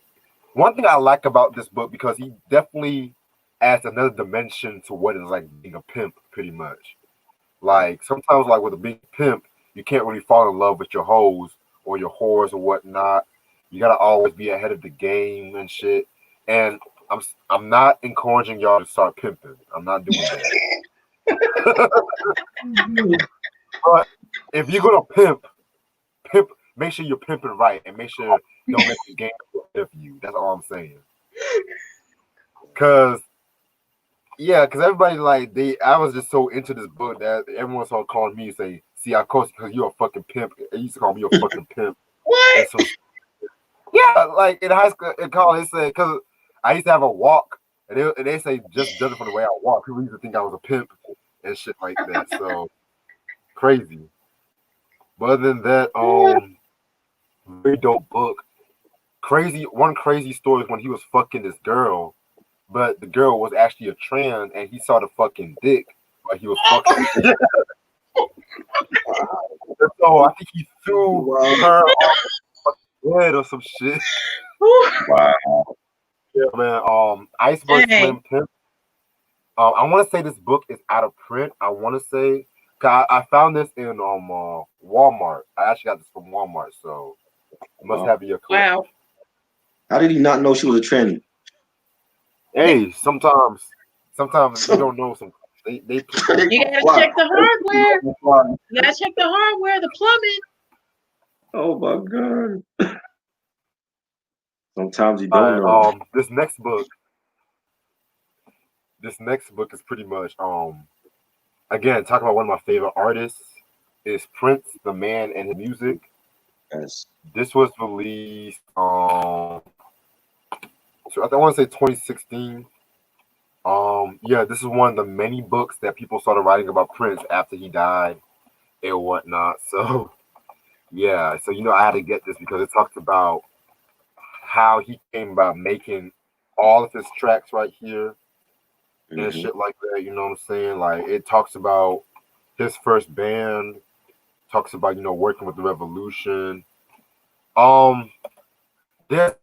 one thing I like about this book, because he definitely adds another dimension to what it's like being a pimp, pretty much. Like sometimes, like with a big pimp, you can't really fall in love with your hoes or your whores or whatnot. You gotta always be ahead of the game and shit. And I'm not encouraging y'all to start pimping. I'm not doing that. But if you're gonna pimp, make sure you're pimping right, and make sure you don't let the game pimp you. That's all I'm saying. Cause everybody like I was just so into this book that everyone started calling me and say, "See, of course, because you're a fucking pimp." They used to call me a fucking pimp. What? So, yeah, like in high school, in college, they said because I used to have a walk, and they say just judging from the way I walk, people used to think I was a pimp and shit like that. So crazy. But other than that, very dope book. One crazy story is when he was fucking this girl, but the girl was actually a trans, and he saw the fucking dick while he was fucking. So I think he threw her off the bed or some shit. Wow. Yeah, man. Iceberg Slim Pimp. I want to say this book is out of print. I want to say, cause I found this in Walmart. I actually got this from Walmart, so you must have your collection. Wow. How did he not know she was a tranny? Hey, sometimes you don't know. Some they You gotta check the hardware. You gotta check the hardware, the plumbing. Oh my god. Sometimes you don't know. This next book is pretty much again talking about one of my favorite artists is Prince, the man and his music. Yes. This was released so I want to say 2016. Yeah, this is one of the many books that people started writing about Prince after he died and whatnot. So yeah, so I had to get this because it talks about how he came about making all of his tracks right here and shit like that. You know what I'm saying? Like it talks about his first band, talks about working with the Revolution. There's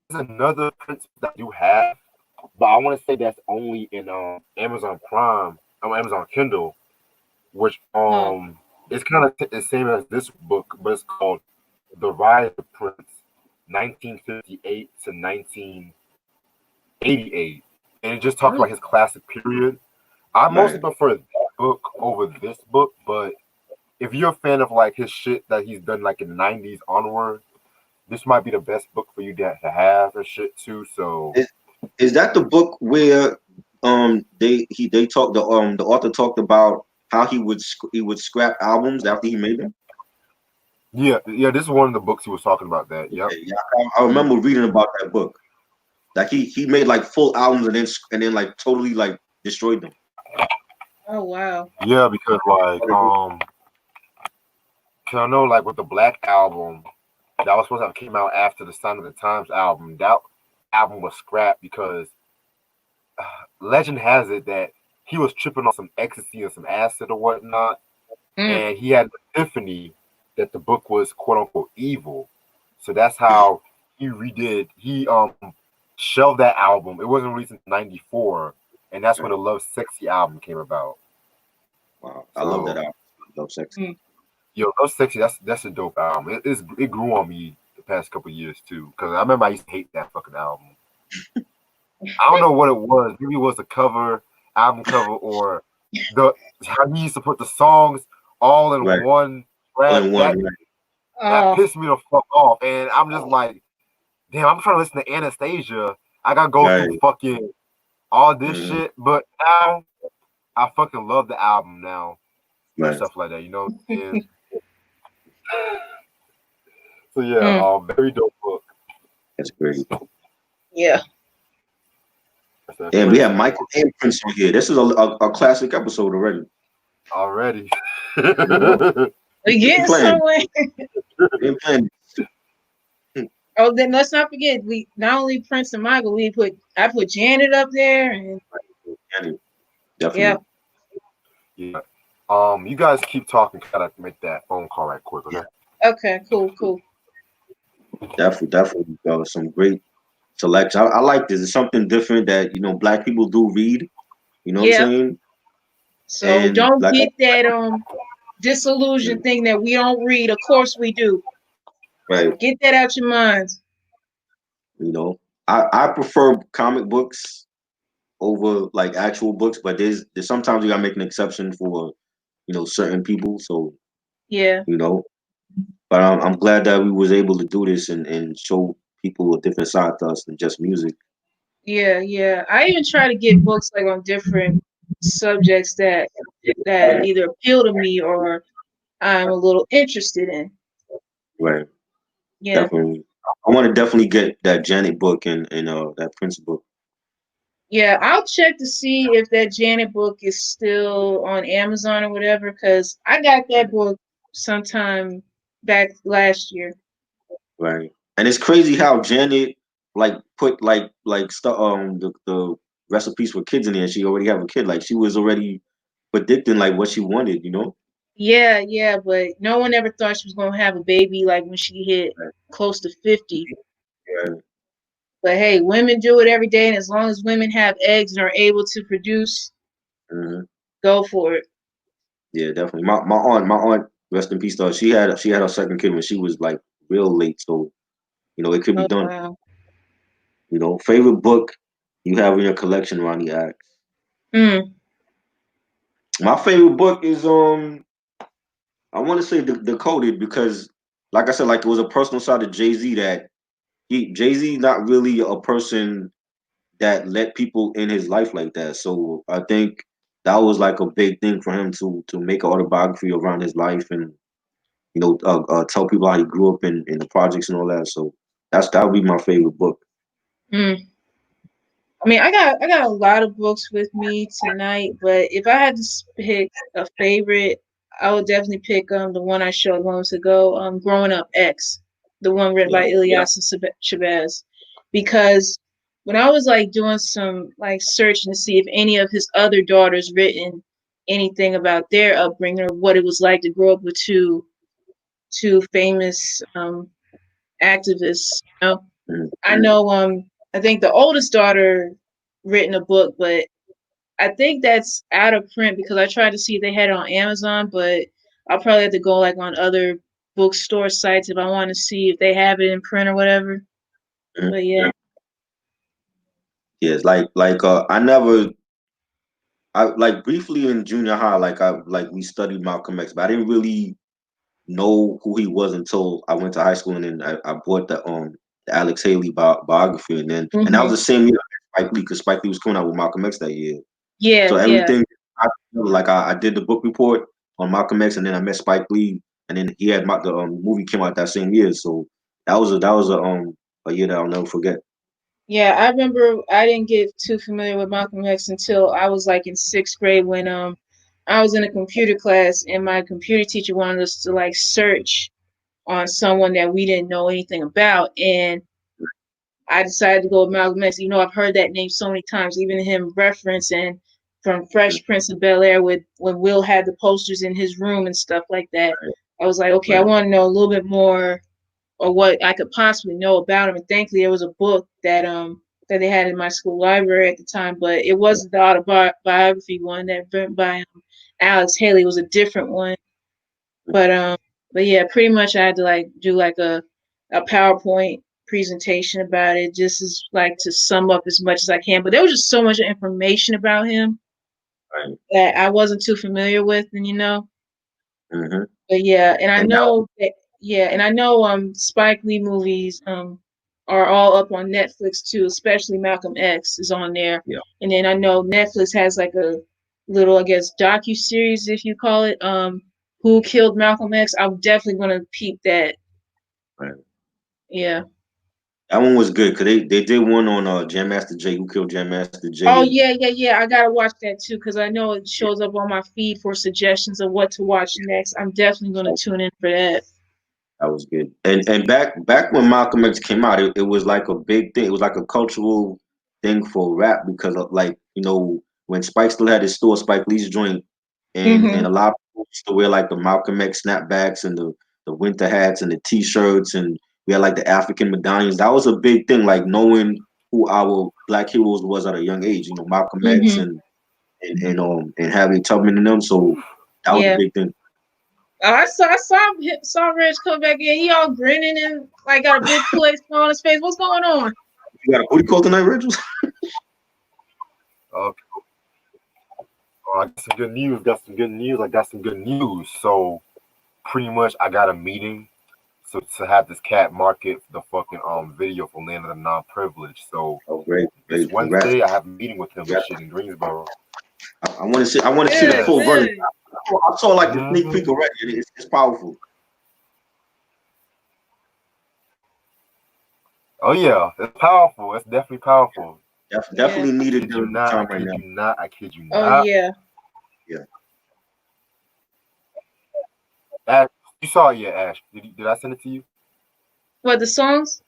another Prince that I do have, but I want to say that's only in Amazon Prime, Amazon Kindle, which it's kind of the same as this book, but it's called The Rise of Prince, 1958 to 1988, and it just talks about his classic period. I mostly prefer that book over this book, but if you're a fan of like his shit that he's done like in the 90s onward, this might be the best book for you to have and shit too. So is that the book where they talked the author talked about how he would scrap albums after he made them. Yeah, yeah. This is one of the books he was talking about. That. Yep. Okay, yeah, I remember reading about that book. Like he made like full albums and then like totally like destroyed them. Oh wow. Yeah, because like 'cause I know like with the Black album that was supposed to have came out after the Sign of the Times album. That album was scrapped because legend has it that he was tripping on some ecstasy and some acid or whatnot, Mm. and he had an epiphany that the book was quote unquote evil. So that's how he redid. He shelved that album. It wasn't released in '94, and that's when Right. the Love Sexy album came about. Wow, I love that So album. Love Sex. Mm. yo, Love Sexy, that's a dope album. It grew on me the past couple years too, because I remember I used to hate that fucking album. I don't know what it was. Maybe it was the cover, album cover, or the how he used to put the songs all in Right, one all track. in That one. Right. that Oh. pissed me the fuck off, and I'm just like, damn, I'm trying to listen to Anastasia. I gotta go Right. through fucking all this Mhm. shit, but now I fucking love the album now and Right. stuff like that. You know what I'm saying? So yeah, Mm. very dope book. That's great. Yeah. That's that And we Prince, have man. Michael and Prince on here. This is a classic episode already. Already. You know, We're we ain't getting playing. somewhere. We ain't playing. Oh, then let's not forget we not only Prince and Michael, I put Janet up there and yeah. Definitely. Yeah. You guys keep talking. Gotta make that phone call right quick, Yeah, okay? Okay, cool. definitely. Some great selection. I like this. It's something different that Black people do read. You know what I'm Yeah. saying? So And don't like, get that disillusion thing that we don't read. Of course we do. right, Get that out your minds. you know, I prefer comic books over like actual books, but there's sometimes you gotta make an exception for certain people. So Yeah. you know, but I'm glad that we was able to do this and show people a different side to us than just music. Yeah. I even try to get books like on different subjects that either appeal to me or I'm a little interested in. Right, Yeah. definitely. I want to definitely get that Janet book and that Prince book. Yeah, I'll check to see if that Janet book is still on Amazon or whatever, because I got that book sometime back last year. Right, and it's crazy how Janet like put like stuff the recipes for kids in there. She already have a kid. Like she was already predicting like what she wanted. Yeah, but no one ever thought she was gonna have a baby like when she hit Right. close to 50. Yeah. But hey, women do it every day, and as long as women have eggs and are able to produce, Hmm. go for it. Yeah, definitely. My aunt, rest in peace, though. She had her second kid when she was like real late, so it could be Oh done. wow. Favorite book you have in your collection, Ronnie asks. Hmm. My favorite book is I want to say Decoded because, like I said, like it was a personal side of Jay Z that Jay Z not really a person that let people in his life like that. So I think that was like a big thing for him to make an autobiography around his life and tell people how he grew up in the projects and all that. So that would be my favorite book. Hmm. I mean, I got a lot of books with me tonight, but if I had to pick a favorite, I would definitely pick the one I showed moments ago, Growing Up X, the one written Yeah, by Ilyas and Shabazz, because when I was like doing some like searching to see if any of his other daughters written anything about their upbringing or what it was like to grow up with two famous activists, I mm-hmm. know I think the oldest daughter written a book, but I think that's out of print because I tried to see if they had it on Amazon, but I'll probably have to go like on other bookstore sites if I want to see if they have it in print or whatever. Mm-hmm. But yeah. Yes, I like briefly in junior high, we studied Malcolm X, but I didn't really know who he was until I went to high school and then I bought the Alex Haley biography and that was Hmm. the same year Spike Lee, because Spike Lee was coming out with Malcolm X that year. Yeah, So yeah. everything, I did the book report on Malcolm X, and then I met Spike Lee, and then he had the movie came out that same year. So that was a year that I'll never forget. Yeah, I remember I didn't get too familiar with Malcolm X until I was like in 6th grade when I was in a computer class and my computer teacher wanted us to like search on someone that we didn't know anything about, and I decided to go with Malcolm X. You know, I've heard that name so many times, even him referencing from Fresh Prince of Bel-Air with when Will had the posters in his room and stuff like that. I was like, okay, I want to know a little bit more or what I could possibly know about him. And thankfully, there was a book that that they had in my school library at the time, but it wasn't the autobiography one that written by Alex Haley. It was a different one. But yeah, pretty much I had to like do like a PowerPoint presentation about it, just as like to sum up as much as I can. But there was just so much information about him that I wasn't too familiar with, and you know. Mm-hmm. But yeah, and I And know that Spike Lee movies are all up on Netflix too, especially Malcolm X is on there. yeah, And then I know Netflix has like a little, I guess, docu-series, if you call it, Who Killed Malcolm X. I'm definitely gonna peep that. right. Yeah. That one was good because they did one on Jam Master Jay, Who Killed Jam Master Oh Jay. yeah. I gotta watch that too because I know it shows up on my feed for suggestions of what to watch next. I'm definitely gonna tune in for that. That was good. And back when Malcolm X came out, it was like a big thing. It was like a cultural thing for rap because of, like, when Spike still had his store, Spike Lee's joint, and Mhm. a lot of people used to wear like the Malcolm X snapbacks and the winter hats and the t-shirts, and we had like the African medallions. That was a big thing, like knowing who our black heroes was at a young age. Malcolm X Mhm. and Harriet Tubman and them. So that was a Yeah. big thing. I saw Reg come back in. He all grinning and like got a big Kool-Aid smile on his face. What's going on? You got a booty call tonight, Rachel? Okay. I got some good news. I got some good news. So pretty much, I got a meeting. So to have this cat market the fucking video for Land of the Non-Privileged. So Oh, great, this great, congrats. Wednesday, I have a meeting with him and Yeah. shit in Greensboro. I want to see. I want to see the Good, full Yes. version. good. I saw like the sneak Mm-hmm. peek already. It's powerful. Oh yeah, it's powerful. It's definitely powerful. Yeah. Definitely I needed kid you during the not. I time right kid now. you not. I kid you Oh not. yeah. Yeah. Ash, you saw it yet, Ash? Did I send it to you? What, the songs?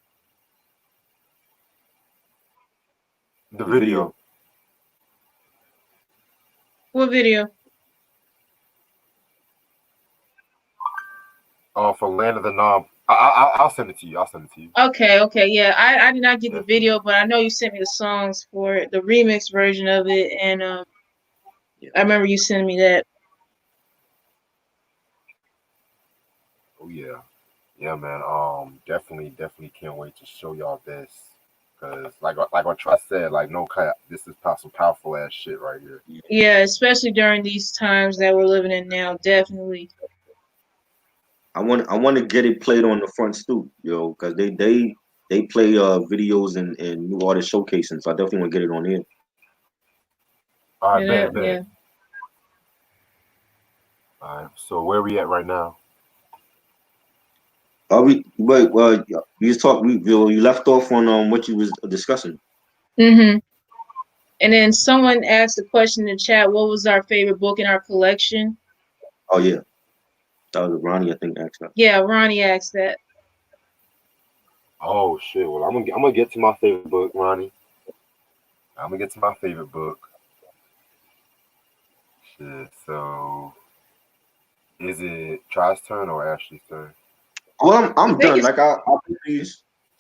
The The video. video. What video? For Land of the Non. I'll send it to you. I'll send it to you. Okay. Yeah. I did not get the Definitely. video, but I know you sent me the songs for it, the remix version of it, and Yeah. I remember you sending me that. Oh yeah. Yeah, man. Definitely can't wait to show y'all this. Cause like what Trust said, like no cap, this is some powerful ass shit right here. Yeah, especially during these times that we're living in now, definitely. I want to get it played on the front stoop, because they play videos and new artist showcasing. So I definitely want to get it on here. All right, Yeah, bet. yeah. All right. So where we at right now? Wait, well, you just talk. You left off on what you was discussing. Mhm. And then someone asked a question in the chat, what was our favorite book in our collection? Oh yeah, that was Ronnie, I think, asked that. Yeah, Ronnie asked that. Oh shit. Well, I'm gonna get to my favorite book, Ronnie. I'm gonna get to my favorite book. Shit. So is it Try's turn or Ashley's turn? Well, I I'm think done. it's Like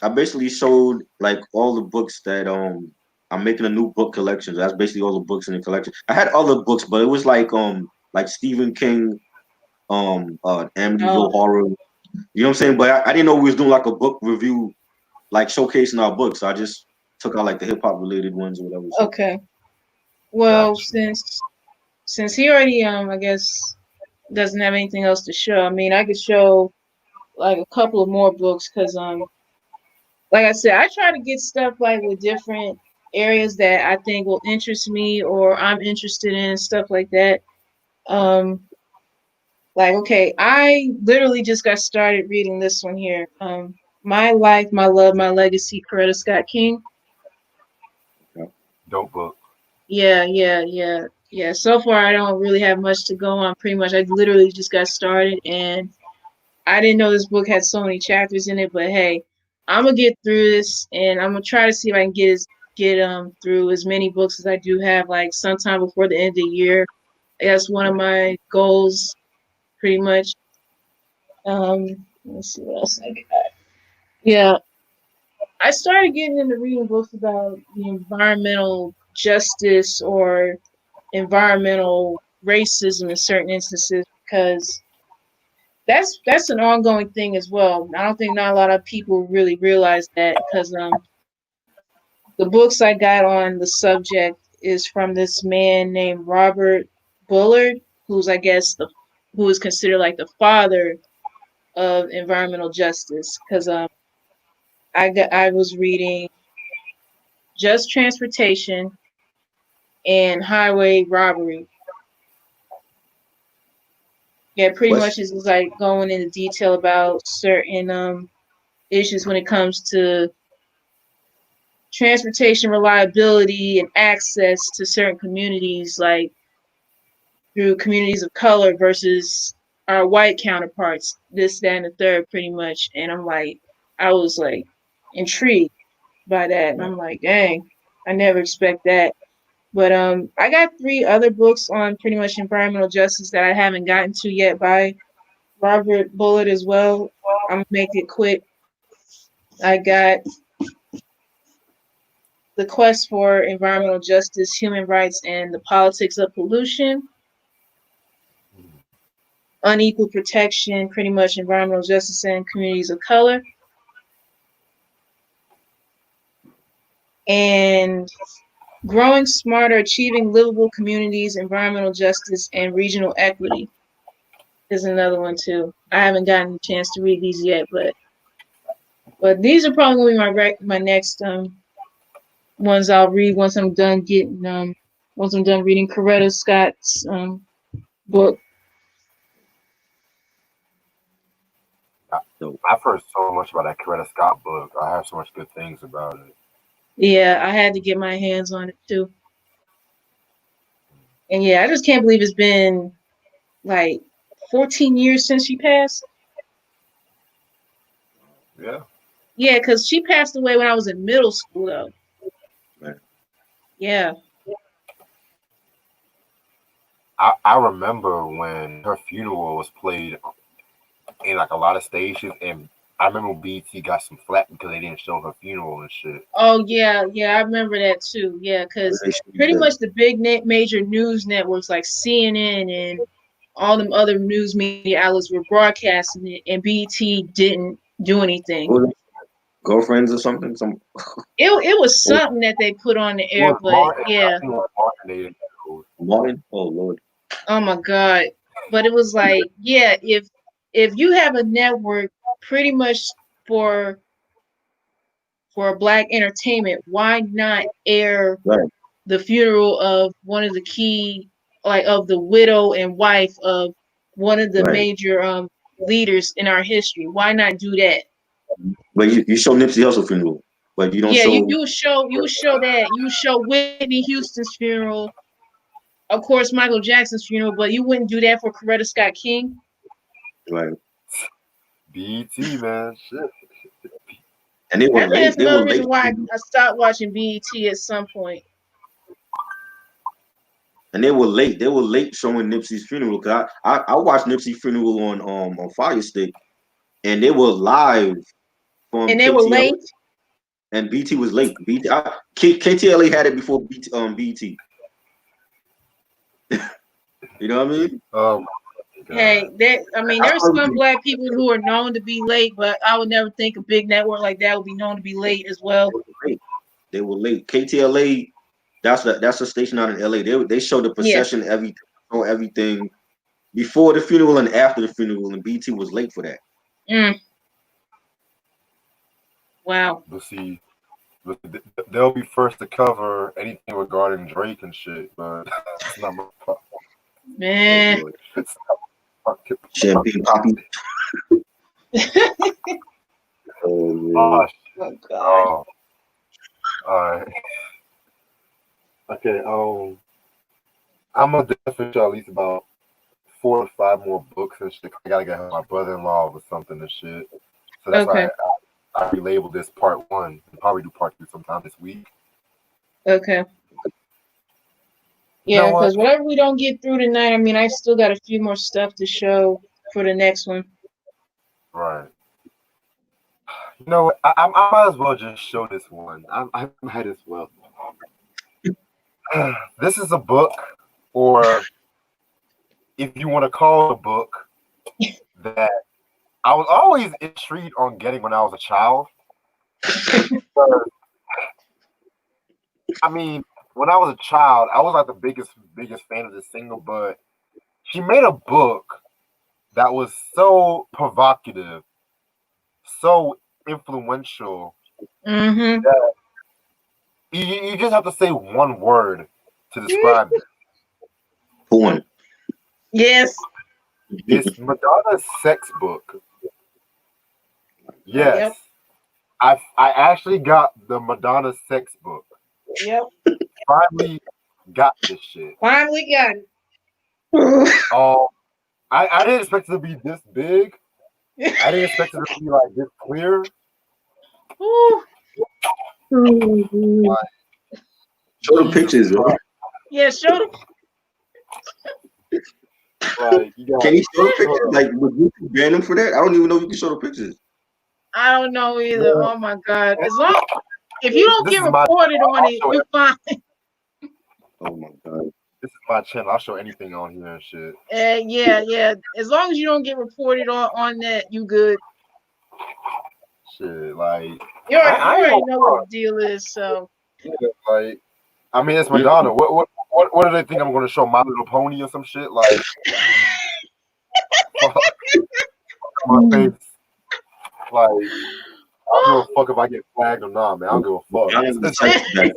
I basically showed like all the books that I'm making a new book collection. That's basically all the books in the collection. I had other books, but it was like Stephen King, Amityville oh, Horror. You know what I'm saying? But I didn't know we was doing like a book review, like showcasing our books. So I just took out like the hip hop related ones or whatever. So okay. Well, Gotcha. since he already I guess doesn't have anything else to show. I mean, I could show like a couple of more books because like I said, I try to get stuff like with different areas that I think will interest me or I'm interested in, stuff like that. Um, like, okay, I literally just got started reading this one here. My Life, My Love, My Legacy, Coretta Scott King. Dope book. Yeah. So far, I don't really have much to go on. Pretty much, I literally just got started, and I didn't know this book had so many chapters in it. But hey, I'm gonna get through this, and I'm gonna try to see if I can get through as many books as I do have, like sometime before the end of the year. That's one of my goals, pretty much. Let's see what else I got. Yeah, I started getting into reading books about the environmental justice or environmental racism in certain instances because that's an ongoing thing as well. I don't think not a lot of people really realize that because the books I got on the subject is from this man named Robert Bullard, who's I guess the who is considered like the father of environmental justice because I was reading Just Transportation and Highway Robbery. Yeah, pretty much Question. is like going into detail about certain issues when it comes to transportation reliability and access to certain communities, like through communities of color versus our white counterparts, this, that, and the third, pretty much. And I was like intrigued by that, and I'm like, dang, I never expect that. But I got three other books on pretty much environmental justice that I haven't gotten to yet by Robert Bullard as well. I'm gonna make it quick. I got The Quest for Environmental Justice, Human Rights, and the Politics of Pollution, Unequal Protection, pretty much environmental justice and communities of color, and Growing Smarter, Achieving Livable Communities, Environmental Justice, and Regional Equity is another one too. I haven't gotten a chance to read these yet, but these are probably gonna be my next ones I'll read once I'm done reading Coretta Scott's book. So I've heard so much about that Coretta Scott book. I have so much good things about it. Yeah, I had to get my hands on it too. And yeah, I just can't believe it's been like 14 years since she passed. Yeah. Yeah, because she passed away when I was in middle school though. right. Yeah. I remember when her funeral was played in like a lot of stations, and I remember BT got some flack because they didn't show her funeral and shit. Oh yeah, I remember that too. Yeah, because pretty much the big major news networks like CNN and all them other news media outlets were broadcasting it, and BET didn't do anything. Girlfriends or something. It was something that they put on the It air, was but Martin. I yeah. think it was Martin. They didn't show. Martin. Oh Lord. Oh my God. But it was like, yeah, if you have a network pretty much for black entertainment, why not air Right. the funeral of one of the key, like of the widow and wife of one of the Right. major leaders in our history? Why not do that? But you show Nipsey Hussle funeral, but you don't Yeah, show. you would show that. You would show Whitney Houston's funeral, of course Michael Jackson's funeral, but you wouldn't do that for Coretta Scott King. Right. BT, man, shit. And they I were think that's late. They were another late. reason why I stopped watching BET at some point. And they were late. They were late showing Nipsey's funeral. Cause I watched Nipsey's funeral on Fire Stick, and they were live from And they were KTLA, late. and BT was late. KTLA had it before BT. You know what I mean? Oh my Hey, god. there's some black people who are known to be late, but I would never think a big network like that would be known to be late as well. They were late. KTLA, that's a station out in LA. They showed the Yeah. procession, everything before the funeral and after the funeral, and BT was late for that. Wow. But see, They'll be first to cover anything regarding Drake and shit, but it's not my fault. Man. It's not my fucking fault. Champagne Poppy. Oh man. Oh, shit. Oh God. Oh. All right. Okay. I'm gonna definitely show at least about 4 or 5 more books and shit. I gotta get my brother-in-law with something and shit. So that's Okay. why I relabeled this part 1. We'll probably do part 2 sometime this week. Okay. You know Yeah, what? because whatever we don't get through tonight, I mean, I still got a few more stuff to show for the next one. Right. You know what? I might as well just show this one. I might as well. This is a book, or if you want to call it a book, that I was always intrigued on getting when I was a child. I mean, when I was a child, I was like the biggest fan of this single, but she made a book that was so provocative, so influential Mm-hmm. that you just have to say one word to describe it. Porn. Yes. It's Madonna's sex book. Yes. Yep. I actually got the Madonna sex book. Yep. Finally got this shit. Finally got it. I didn't expect it to be this big. I didn't expect it to be like this clear. Show the pictures, bro. Yeah, show them. Like, you got, Can you show the pictures? Like, would you ban them for that? I don't even know if you can show the pictures. I don't know either. Yeah. Oh my God. As long if you don't This get is my- reported on I'll it, show you're fine. Oh my god. this is my channel. I'll show anything on here and shit. Yeah. As long as you don't get reported on that, you good. Shit, like You I already ain't know what the deal is. So like, I mean, it's Madonna. What do they think I'm going to show? My Little Pony or some shit? Like, fuck my face. Like, I don't give a fuck if I get flagged or not, man. I don't give a fuck. I don't check that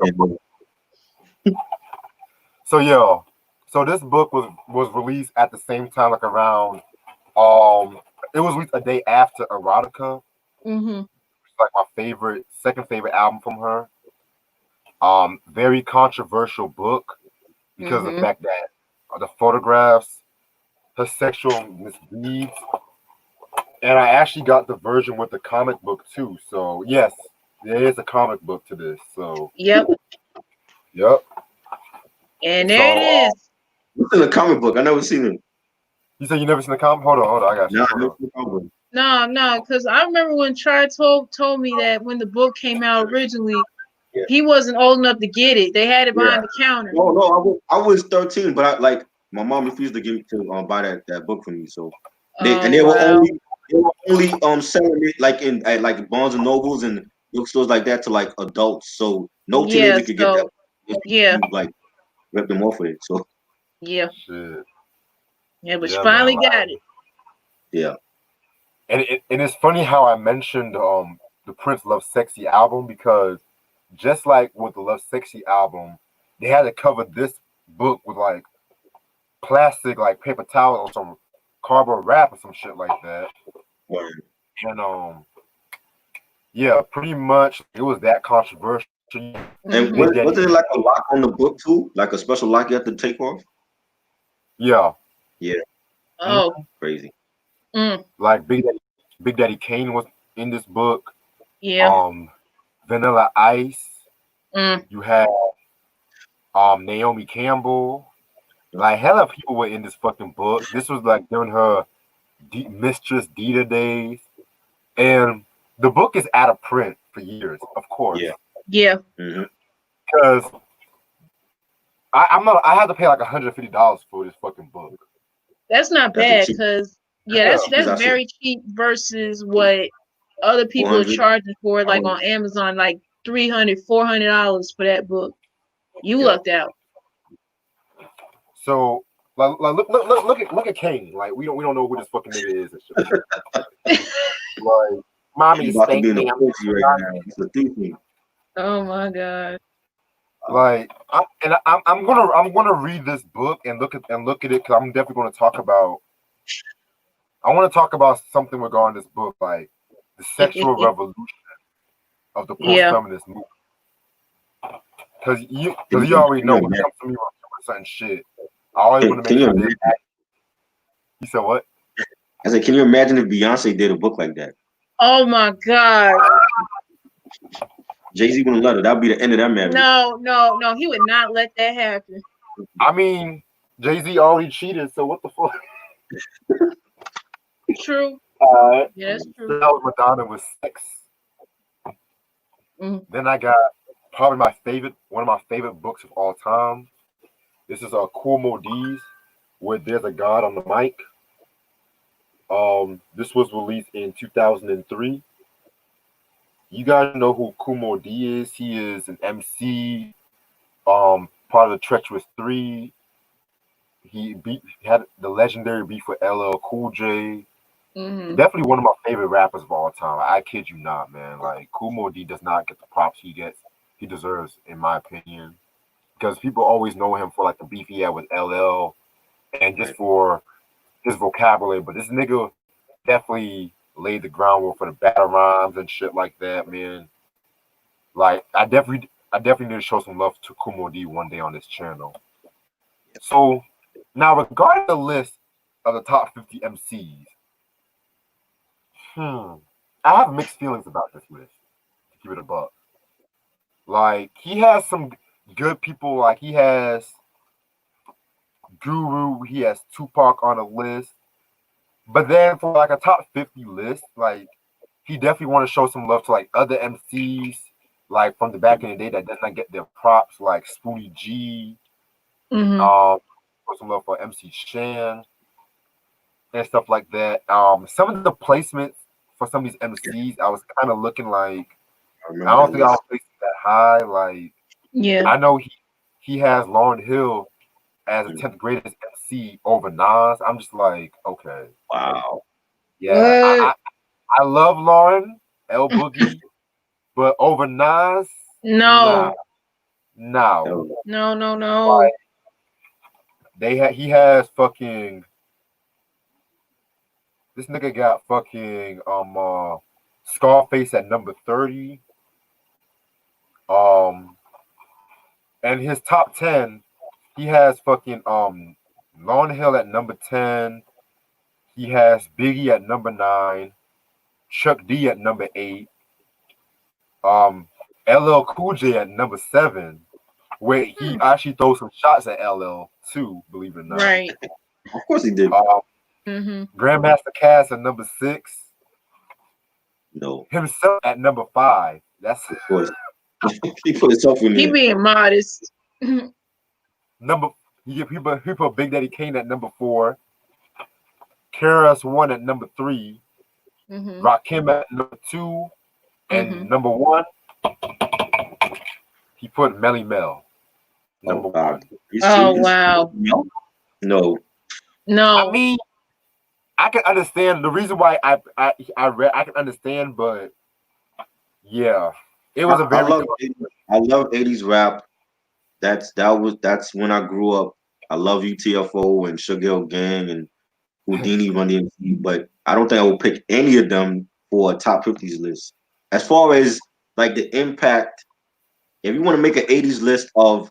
thing. So yeah, so this book was released at the same time, like around it was released a day after Erotica. mm-hmm. It's like my second favorite album from her. Very controversial book because of the fact that the photographs, her sexual misdeeds, and I actually got the version with the comic book too. So yes, there is a comic book to this. So Yep. And there it is. What's in the comic book? I never seen it. You said you never seen the comic? Hold on, I got you. No, I Hold never on. seen the comic book. No, because I remember when Tri told me that when the book came out originally, Yeah. he wasn't old enough to get it. They had it behind the counter. No, I was 13, but my mom refused to buy that book for me. So they were only selling it like in at like Barnes and Nobles and bookstores like that to like adults. So no teenager could get that. Yeah. You, like rip them off with it. So yeah. Shit. Yeah, but Yeah, she finally man, got it. Yeah. And it's funny how I mentioned the Prince Love Sexy album, because just like with the Love Sexy album, they had to cover this book with like plastic, like paper towel or some cardboard wrap or some shit like that. Right. And yeah, pretty much it was that controversial. And wasn't it like a lock on the book too? Like a special lock you have to take off? Yeah. Yeah. Oh. Crazy. Like Big Daddy Kane was in this book. Yeah. Vanilla Ice. You had Naomi Campbell. Like hella people were in this fucking book. This was like during her Mistress Dita days, and the book is out of print for years, of course. Yeah. Because I had to pay like $150 for this fucking book. That's not bad, because that's very cheap versus what other people are charging for, like on Amazon, like $300, $400 for that book. You lucked out. So like look at Kane. Like we don't know who this fucking nigga is and shit. Like, mommy about to spank be in me. a pussy right now. It's a thief. Oh my god. Like, I'm gonna read this book and look at it because I'm definitely gonna talk about. I want to talk about something regarding this book, like the sexual revolution of the Yeah. post-feminist movement. Because you Can already know you when it imagine? comes to me with certain shit, I always want to make Can you sure there's. imagine? You said what? I said, can you imagine if Beyonce did a book like that? Oh my god. Jay-Z wouldn't let her. That'd be the end of that marriage. No. He would not let that happen. I mean, Jay-Z already cheated, so what the fuck? True. Uh, Yeah, that's true. that was Madonna with Sex. Mm. Then I got probably one of my favorite books of all time. This is Cool Modi's, where there's a God on the mic. This was released in 2003. You guys know who Kumo D is? He is an MC, part of the Treacherous Three. Had the legendary beef with LL Cool J. Mm-hmm. Definitely one of my favorite rappers of all time. I kid you not, man. Like Kumo D does not get the props he deserves, in my opinion, because people always know him for like the beef he had with LL and just for his vocabulary. But this nigga definitely laid the groundwork for the battle rhymes and shit like that, man. Like I definitely need to show some love to Kumo D one day on this channel. So now regarding the list of the top 50 MCs, I have mixed feelings about this list, to keep it a buck. Like he has some good people, like he has Guru, he has Tupac on a list. But then for like a top 50 list, like he definitely want to show some love to like other MCs, like from the back in the day that does not get their props, like Spoonie G, Mm-hmm. for some love for MC Shan and stuff like that. Some of the placements for some of these MCs, I was kind of looking like I I remember don't that think I list. was placing that high. Like Yeah. I know he has Lauryn Hill as a 10th greatest MC over Nas. I'm just like, okay, Wow. yeah, What? I love Lauren L Boogie, but over Nas, nah, No. no. No. Like he has fucking this nigga got fucking Scarface at number 30. Um and his top 10, he has fucking Lauryn Hill at number 10. He has Biggie at number 9, Chuck D at number 8, um LL Cool J at number 7, where he actually throws some shots at LL too, believe it or not. Right. Of course he did. Mm-hmm. Grandmaster Cass at number 6, No, himself at number 5. That's of course. He put himself in He there. being modest. number. He put Big Daddy Kane at number 4, KRS One at number 3, Mm-hmm. Rakim at number 2, and Mm-hmm. number 1 he put Melly Mel number Oh 1. God. You Oh serious? wow. No. No. I No. mean, I can understand the reason why I can understand, but yeah, it was a I very love good. I love 80s rap. That's when I grew up. I love UTFO and Sugar Hill Gang and Houdini Run DMC, but I don't think I will pick any of them for a top 50s list. As far as like the impact, if you want to make an 80s list of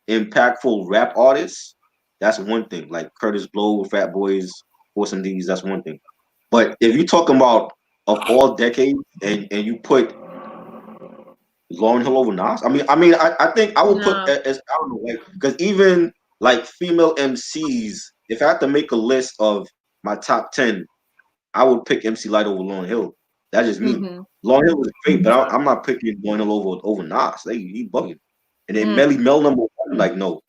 impactful rap artists, that's one thing. Like Curtis Blow, Fat Boys, Force MDs, that's one thing. But if you're talking about of all decades and you put Lauryn Hill over Nas, I think I would put No. as I don't know, like because even like female MCs, if I had to make a list of my top 10, I would pick MC Light over Lauryn Hill. That's just me. Mm-hmm. Lauryn Hill was great, but I'm not picking Lauryn Hill over Nas. He bugging. And then Mm. Melly Mel number 1, like no,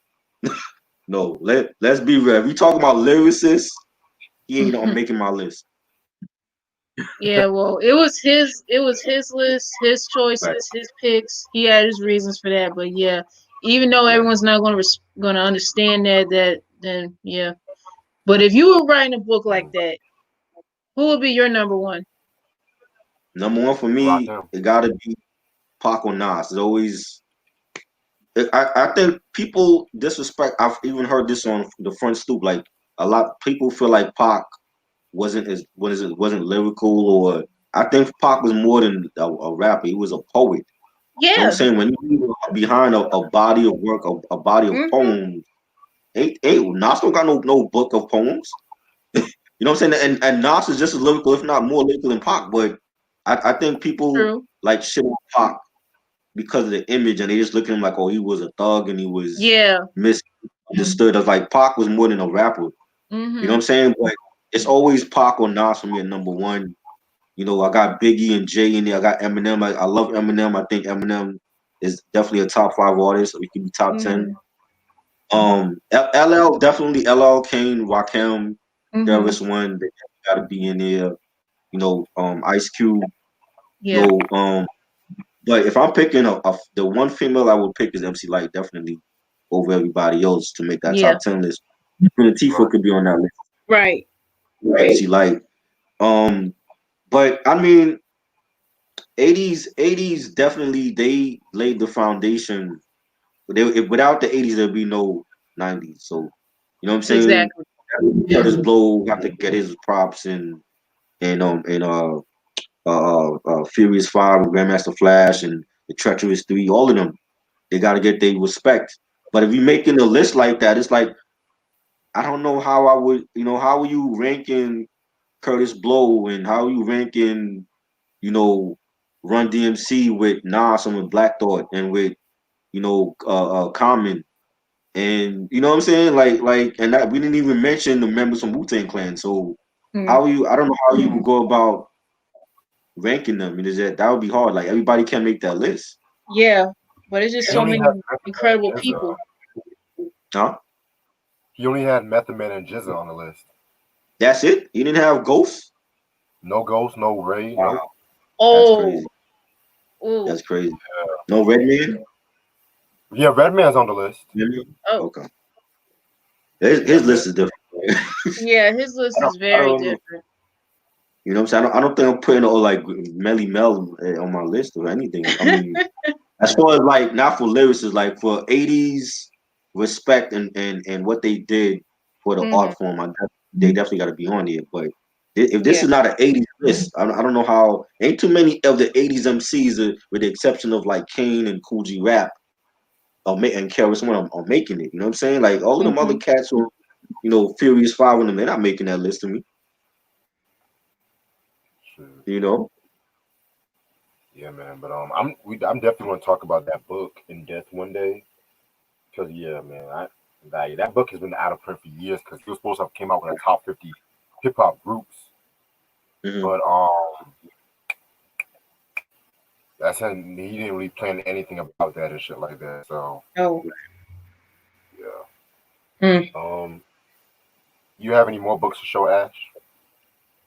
no. Let's be real. If we talking about lyricists, he ain't on making my list. Yeah, well, it was his list, his Right. choices, his picks. He had his reasons for that, but yeah, even though Yeah. everyone's not gonna understand that then yeah. But if you were writing a book like that, who would be your number one? Number 1 for Rock me, him. it gotta be Pac or Nas. It's always. I think people disrespect. I've even heard this on the front stoop. Like a lot of people feel like Pac wasn't lyrical, or I think Pac was more than a rapper. He was a poet. You know what I'm Yeah. saying? When you behind a body of work, a body of poems, Nas don't got no book of poems. You know what I'm saying? And Nas is just as lyrical, if not more lyrical than Pac. But I think people True. like shit on Pac because of the image, and they just look at him like, oh, he was a thug and he was Yeah. misunderstood. As like Pac was more than a rapper. You know what I'm saying? But it's always Pac or Nas for me at number one. You know, I got Biggie and Jay in there. I got Eminem. I love Eminem. I think Eminem is definitely a top 5 artist. He could be top 10. LL definitely LL Kane, Rakim, Darius One. They got to be in there. You know, Ice Cube. Yeah. You know, but if I'm picking the one female I would pick is MC Light, definitely over everybody else to make that Yeah. top 10 list. Queen Latifah could be on that list. Right. MC Light. But I mean, 80s definitely they laid the foundation. Without the 80s, there'd be no 90s. So you know what I'm saying? Exactly. Curtis Blow got to get his props and Furious Five and Grandmaster Flash and the Treacherous Three. All of them, they got to get their respect. But if you're making a list like that, it's like I don't know how I would. You know, how are you ranking Curtis Blow and how are you ranking Run DMC with Nas and with Black Thought and with Common, and you know what I'm saying, and that we didn't even mention the members from Wu-Tang Clan. So how you? I don't know how you would go about ranking them. I mean, that would be hard. Like everybody can't make that list. Yeah. But it's just He so only many had incredible Method Man and people. Huh? He only had Method Man and Jizza on the list. That's it. You didn't have Ghost. No Ghost, no Ray. Wow, Nope. that's Oh. crazy. Ooh. That's crazy. No Redman. Yeah, Redman's on the list. Oh. Okay. His list is different. Yeah, his list is I very don't, different. you know what I'm saying? I don't think I'm putting all like Melly Mel on my list or anything. I mean, as far as like not for lyrics, is like for 80s respect and what they did for the art form. They definitely got to be on here. But if this Yeah. is not an 80s list, I don't know how. Ain't too many of the 80s MCs, with the exception of like Kane and Cool G Rap, and KRS One are making it. You know what I'm saying? Like all of them other cats who, Furious Five of them, they're not making that list to me. Shoot. You know. Yeah, man. But I'm definitely going to talk about that book in depth one day. Cause yeah, man, that book has been out of print for years. Cause he was supposed to have came out with a top 50 hip hop groups, but he didn't really plan anything about that and shit like that. So yeah. You have any more books to show, Ash?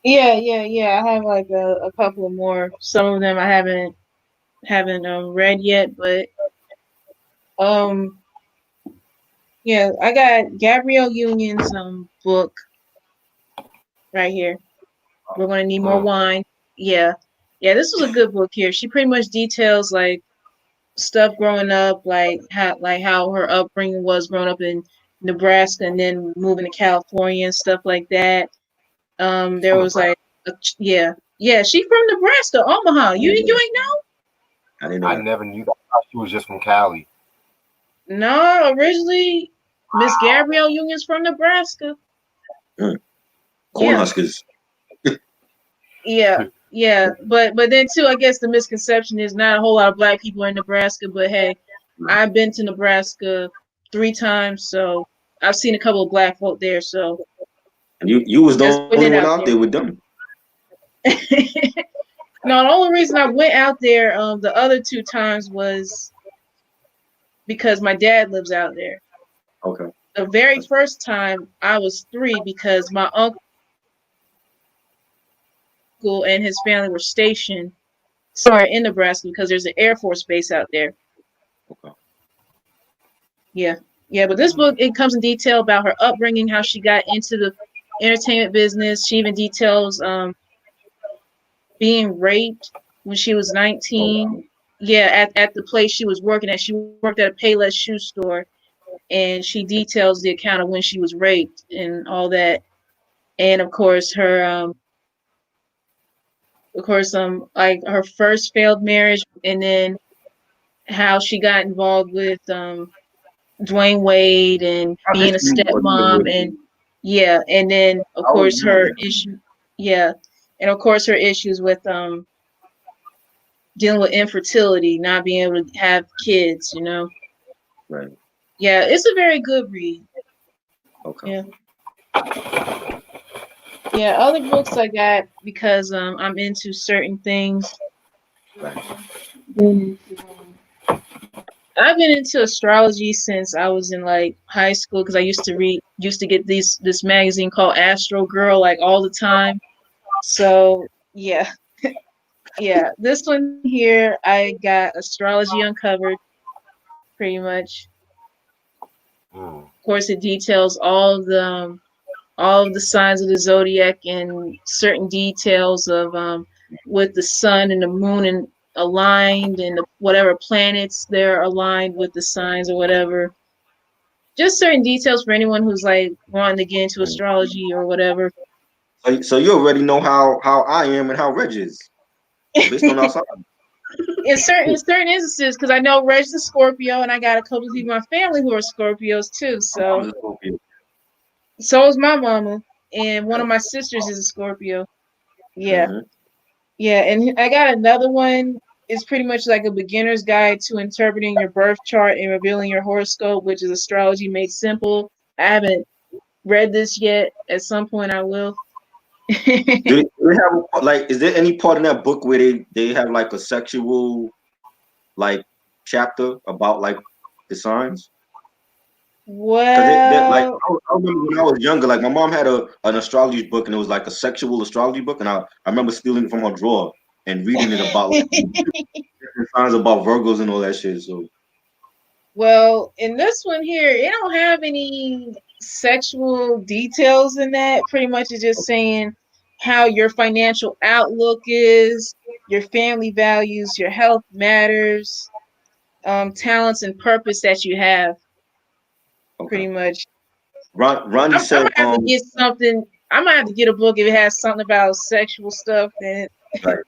Yeah. I have like a couple more. Some of them I haven't read yet, but yeah, I got Gabrielle Union's book right here. We're gonna need more wine. Yeah. This was a good book here. She pretty much details like stuff growing up, like how her upbringing was growing up in Nebraska and then moving to California and stuff like that. There was like yeah, she from Nebraska, Omaha. You ain't know? I didn't know I that. never knew that. I thought she was just from Cali. No, originally Miss Gabrielle Union's from Nebraska. Cornhuskers. Yeah. But then too, I guess the misconception is not a whole lot of black people in Nebraska. But hey, I've been to Nebraska 3 times, so I've seen a couple of black folk there. So And you was the just only putting it one out out there with them. No, the only reason I went out there the other 2 times was because my dad lives out there. Okay. The very first time I was 3 because my uncle and his family were stationed somewhere in Nebraska because there's an Air Force base out there. Okay. Yeah, but this book, it comes in detail about her upbringing, how she got into the entertainment business. She even details being raped when she was 19. yeah, at the place she was working at. She worked at a Payless shoe store, and she details the account of when she was raped and all that. And of course, like her first failed marriage, and then how she got involved with Dwayne Wade and I being a just knew what it stepmom, was. and yeah, and then of I always course knew her that. issue, yeah, and of course her issues with dealing with infertility, not being able to have kids, you know. Right. Yeah, it's a very good read. Okay. Yeah. Yeah, other books I got because I'm into certain things. Right. I've been into astrology since I was in like high school because I used to get this magazine called Astro Girl like all the time. So yeah, yeah. This one here I got Astrology Uncovered, pretty much. Mm. Of course, it details all of the signs of the zodiac and certain details of with the sun and the moon and aligned and whatever planets they're aligned with the signs or whatever. Just certain details for anyone who's like wanting to get into astrology or whatever. So you already know how I am and how Reg is based on outside. In certain instances, because I know Reg's a Scorpio, and I got a couple of people in my family who are Scorpios too. So so is my mama, and one of my sisters is a Scorpio. Yeah, Mm-hmm. yeah, and I got another one. It's pretty much like a beginner's guide to interpreting your birth chart and revealing your horoscope, which is astrology made simple. I haven't read this yet. At some point, I will. Do they have like? Is there any part in that book where they have like a sexual like chapter about like the signs? Because they like Well, I remember when I was younger, like my mom had an astrology book and it was like a sexual astrology book, and I remember stealing it from her drawer and reading it about like different signs about Virgos and all that shit. So well, in this one here, it don't have any sexual details in that. Pretty much, it's just saying how your financial outlook is, your family values, your health matters, talents and purpose that you have. okay. Pretty much, Ronnie I'm said gonna have to get something. I might have to get a book if it has something about sexual stuff. Then like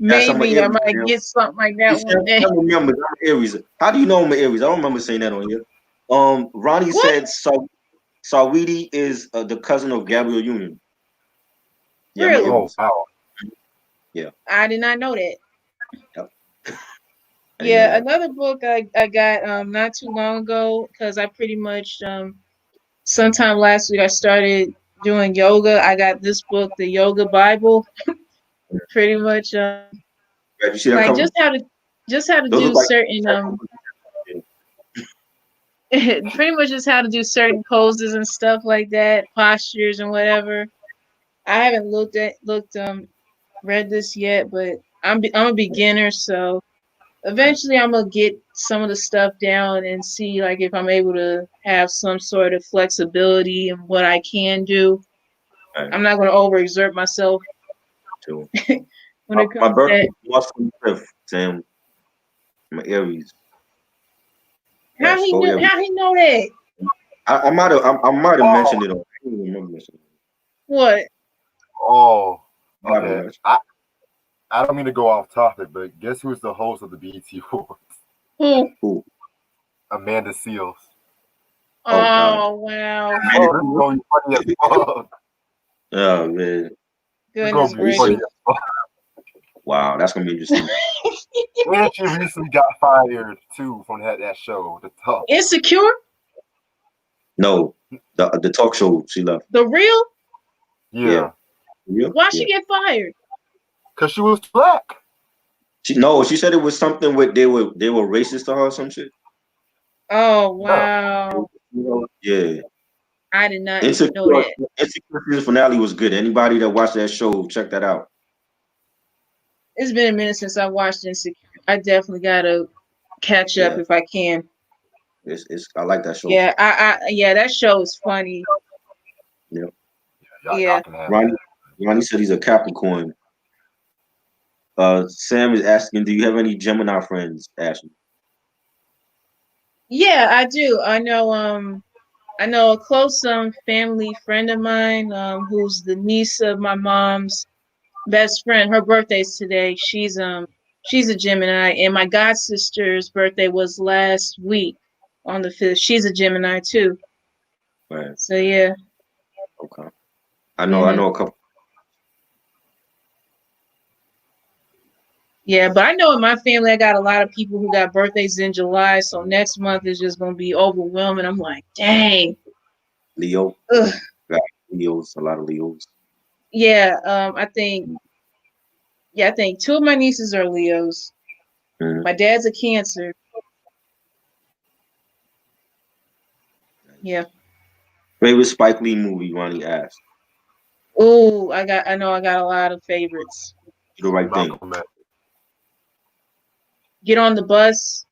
that's I'm an maybe I Aries. might get something like You that see, one day. I remember I'm Aries. How do you know I'm an Aries? I don't remember saying that on here. Ronnie What? said Sawidi is the cousin of Gabrielle Union. Yeah, I'm an Really? Oh Aries. wow. Yeah, I did not know that. yep. I didn't know Yeah, that. another book I got not too long ago because I pretty much sometime last week I started doing yoga. I got this book, the Yoga Bible, pretty much Right, you see that like cover? just how to Those do look like certain pretty much just how to do certain poses and stuff like that, postures and whatever. I haven't looked read this yet, but I'm a beginner, so eventually I'm gonna get some of the stuff down and see like if I'm able to have some sort of flexibility in what I can do. right. I'm not gonna overexert myself So when it my comes to birthday that. is March 25th. Sam, I'm an Aries. How Yes, he go knew Aries. how he know that? I might have Oh, mentioned it. I don't remember mentioning it. What? oh. I might have Okay. mentioned I don't mean to go off topic, but guess who's the host of the BET Awards? Who? who. Amanda Seals. Oh God. Oh wow. Oh, this is gonna be funny as fuck. Oh man. It's gonna Goodness be Are you funny serious? gracious. as fuck. Wow, that's gonna be interesting. And she recently got fired too from that show, The Tough. Insecure? No, the talk show she left. The real? Yeah. Yeah, Yeah. Why Yeah. she get fired? cause she was black. She said it was something with they were racist to her or some shit. Oh Yeah. wow. Yeah. I did not know Insecure that. Insecure season finale was good. Anybody that watched that show, check that out. It's been a minute since I watched Insecure. I definitely gotta catch up Yeah. if I can. It's I like that show. Yeah, yeah, that show is funny. Yeah. Y'all Yeah. can have Ronnie said he's a Capricorn. Sam is asking, do you have any Gemini friends, Ashley? Yeah, I do. I know a close family friend of mine, who's the niece of my mom's best friend. Her birthday's today. She's a Gemini, and my god sister's birthday was last week on the 5th. She's a Gemini too. Right. So yeah. Okay. I know a couple. Yeah, but I know in my family I got a lot of people who got birthdays in July, so next month is just gonna be overwhelming. I'm like, dang. Leo. Ugh. Got Leos, a lot of Leos. Yeah, I think two of my nieces are Leos. Mm-hmm. My dad's a Cancer. Yeah. Favorite Spike Lee movie, Ronnie asked. Oh, I know I got a lot of favorites. Do the right thing. Malcolm X. Get on the Bus,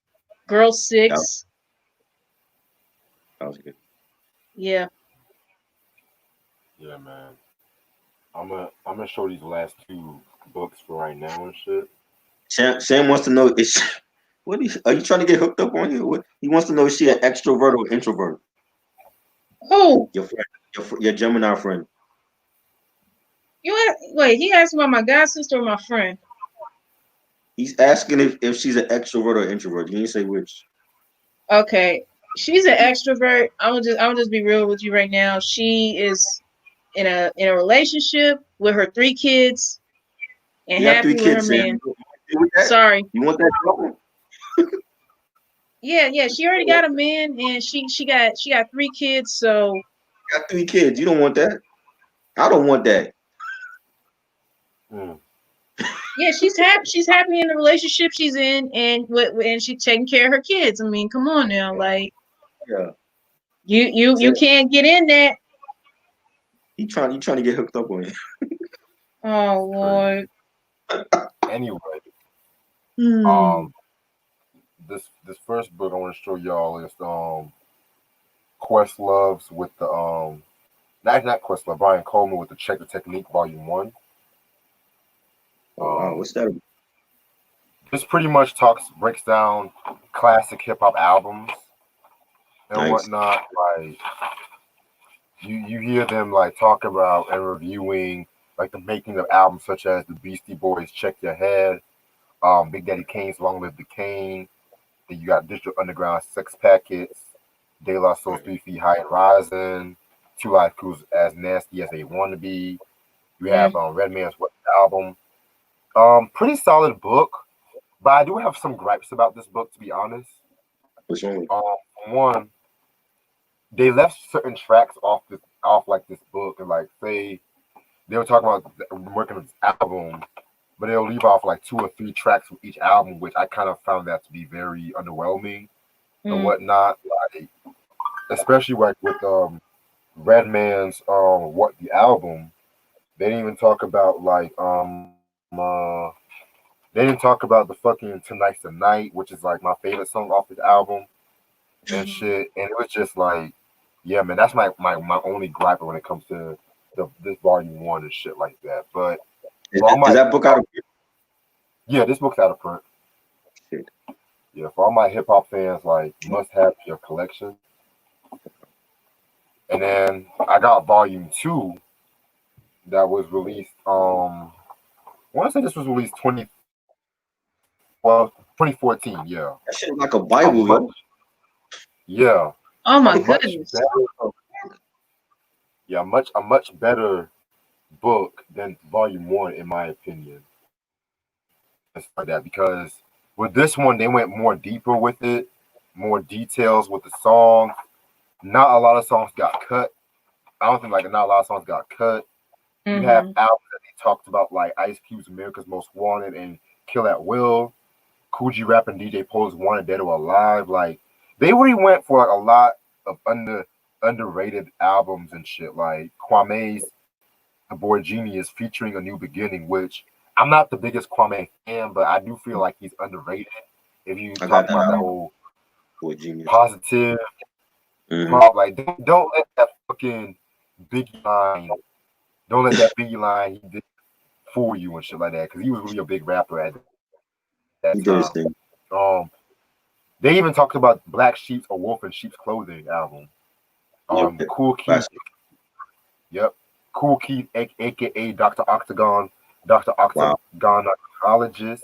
Girl That, 6. that was good. Yeah. Yeah, man. I'm gonna show these last two books for right now and shit. Sam wants to know is are you trying to get hooked up on here? What he wants to know, is she an extrovert or introvert? Oh, Your friend, your Gemini friend. wait, he asked about my god sister or my friend. He's asking if she's an extrovert or introvert. He didn't say which. Okay. She's an extrovert. I'm just be real with you right now. She is in a relationship with her 3 kids and You have three happy with her kids, Sam. man. You with that? Sorry. You want that trouble? Yeah, she already got a man and she got 3 kids, so You got 3 kids. You don't want that. I don't want that. Mm. yeah, she's happy in the relationship she's in and she's taking care of her kids. I mean, come on now, like Yeah. you can't get in that. You trying to get hooked up on it. Oh Lord. Anyway, Hmm. this first book I want to show y'all is Questlove's with the not Questlove, Brian Coleman with the Check the Technique Volume 1. Oh wow, what's that? This pretty much breaks down classic hip hop albums and Nice. whatnot. Like you hear them like talk about and reviewing like the making of albums such as the Beastie Boys' Check Your Head, Big Daddy Kane's Long Live the Kane. Then you got Digital Underground Sex Packets, De La Soul's 3 Feet High and Rising, Two Live Crews As Nasty as They Want to Be. You have Redman's What album. Pretty solid book, but I do have some gripes about this book, to be honest. What's wrong with One, they left certain tracks off like this book, and like say they were talking about working on this album, but they'll leave off like 2 or 3 tracks from each album, which I kind of found that to be very underwhelming and whatnot. Like especially like with Redman's What the album, they didn't even talk about like they didn't talk about the fucking Tonight's the Night, which is like my favorite song off his album and shit. And it was just like, yeah, man, that's my only gripe when it comes to this volume 1 and shit like that. But is that book out of yeah, this book's out of print. shit? Yeah, for all my hip hop fans, like must have your collection. And then I got volume 2 that was released. I want to say this was released 2014. Yeah. That shit is like a Bible, yo. Yeah. Oh my goodness. Yeah, a much better book than volume 1 in my opinion. It's like that because with this one they went more deeper with it, more details with the song. Not a lot of songs got cut. I don't think like not a lot of songs got cut. You have albums that they talked about like Ice Cube's America's Most Wanted and Kill at Will, Coogee Rap and DJ Poe's Wanted Dead or Alive. Like they really went for like a lot of underrated albums and shit. Like Kwame's The Boy Genius featuring A New Beginning, which I'm not the biggest Kwame fan, but I do feel like he's underrated. If you talk about that whole Boy Genius positive, like don't let that fucking Biggie line. Don't let that Biggie line he did fool you and shit like that because he was really a big rapper at that He did his time. thing. They even talked about Black Sheep's A Wolf in Sheep's Clothing album. Yeah, Cool Keith. classic. Yep. Cool Keith, aka Dr. Octagon, Dr. Wow. Octagon oncologist.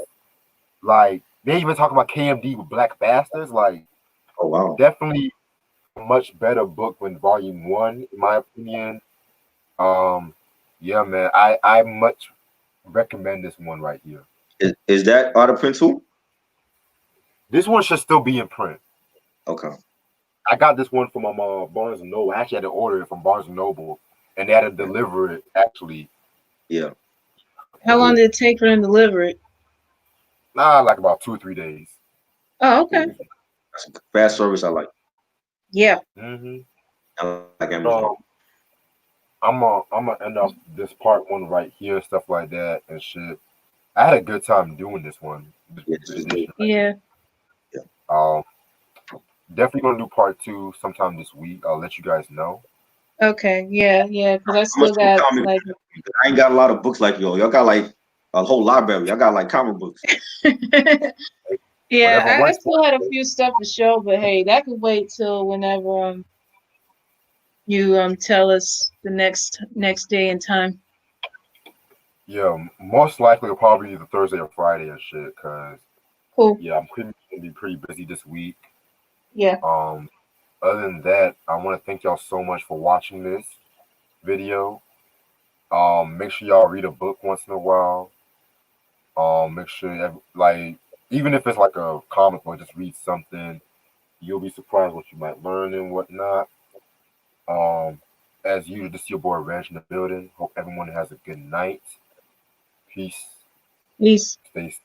Like they even talk about KMD with Black Bastards. Like Oh wow. definitely a much better book than Volume 1, in my opinion. Yeah, man. I much recommend this one right here. Is that out of print too? This one should still be in print. Okay. I got this one from Barnes and Noble. I actually had to order it from Barnes and Noble, and they had to deliver it. Actually, Yeah. How long did it take for them to deliver it? like about 2 or 3 days. Oh, okay. That's a fast service I like. Yeah. Mm-hmm. I like Amazon. I'm gonna end up this part 1 right here, stuff like that and shit. I had a good time doing this one. Yeah, this is good. Yeah. Definitely gonna do part 2 sometime this week. I'll let you guys know. Okay. Yeah. Yeah. Because I How still much got comic? like. I ain't got a lot of books like y'all. Y'all got like a whole library. I got like comic books. Yeah, Whatever I works. still had a few stuff to show, but hey, that could wait till whenever you tell us the next day and time. Yeah, most likely it'll probably be the Thursday or Friday or shit. Cause Cool. yeah, I'm gonna be pretty busy this week. Yeah. Other than that, I want to thank y'all so much for watching this video. Make sure y'all read a book once in a while. Make sure like even if it's like a comic book, just read something. You'll be surprised what you might learn and whatnot. As usual, this is your boy Reg in the building. Hope everyone has a good night. Peace. Peace. Stay safe.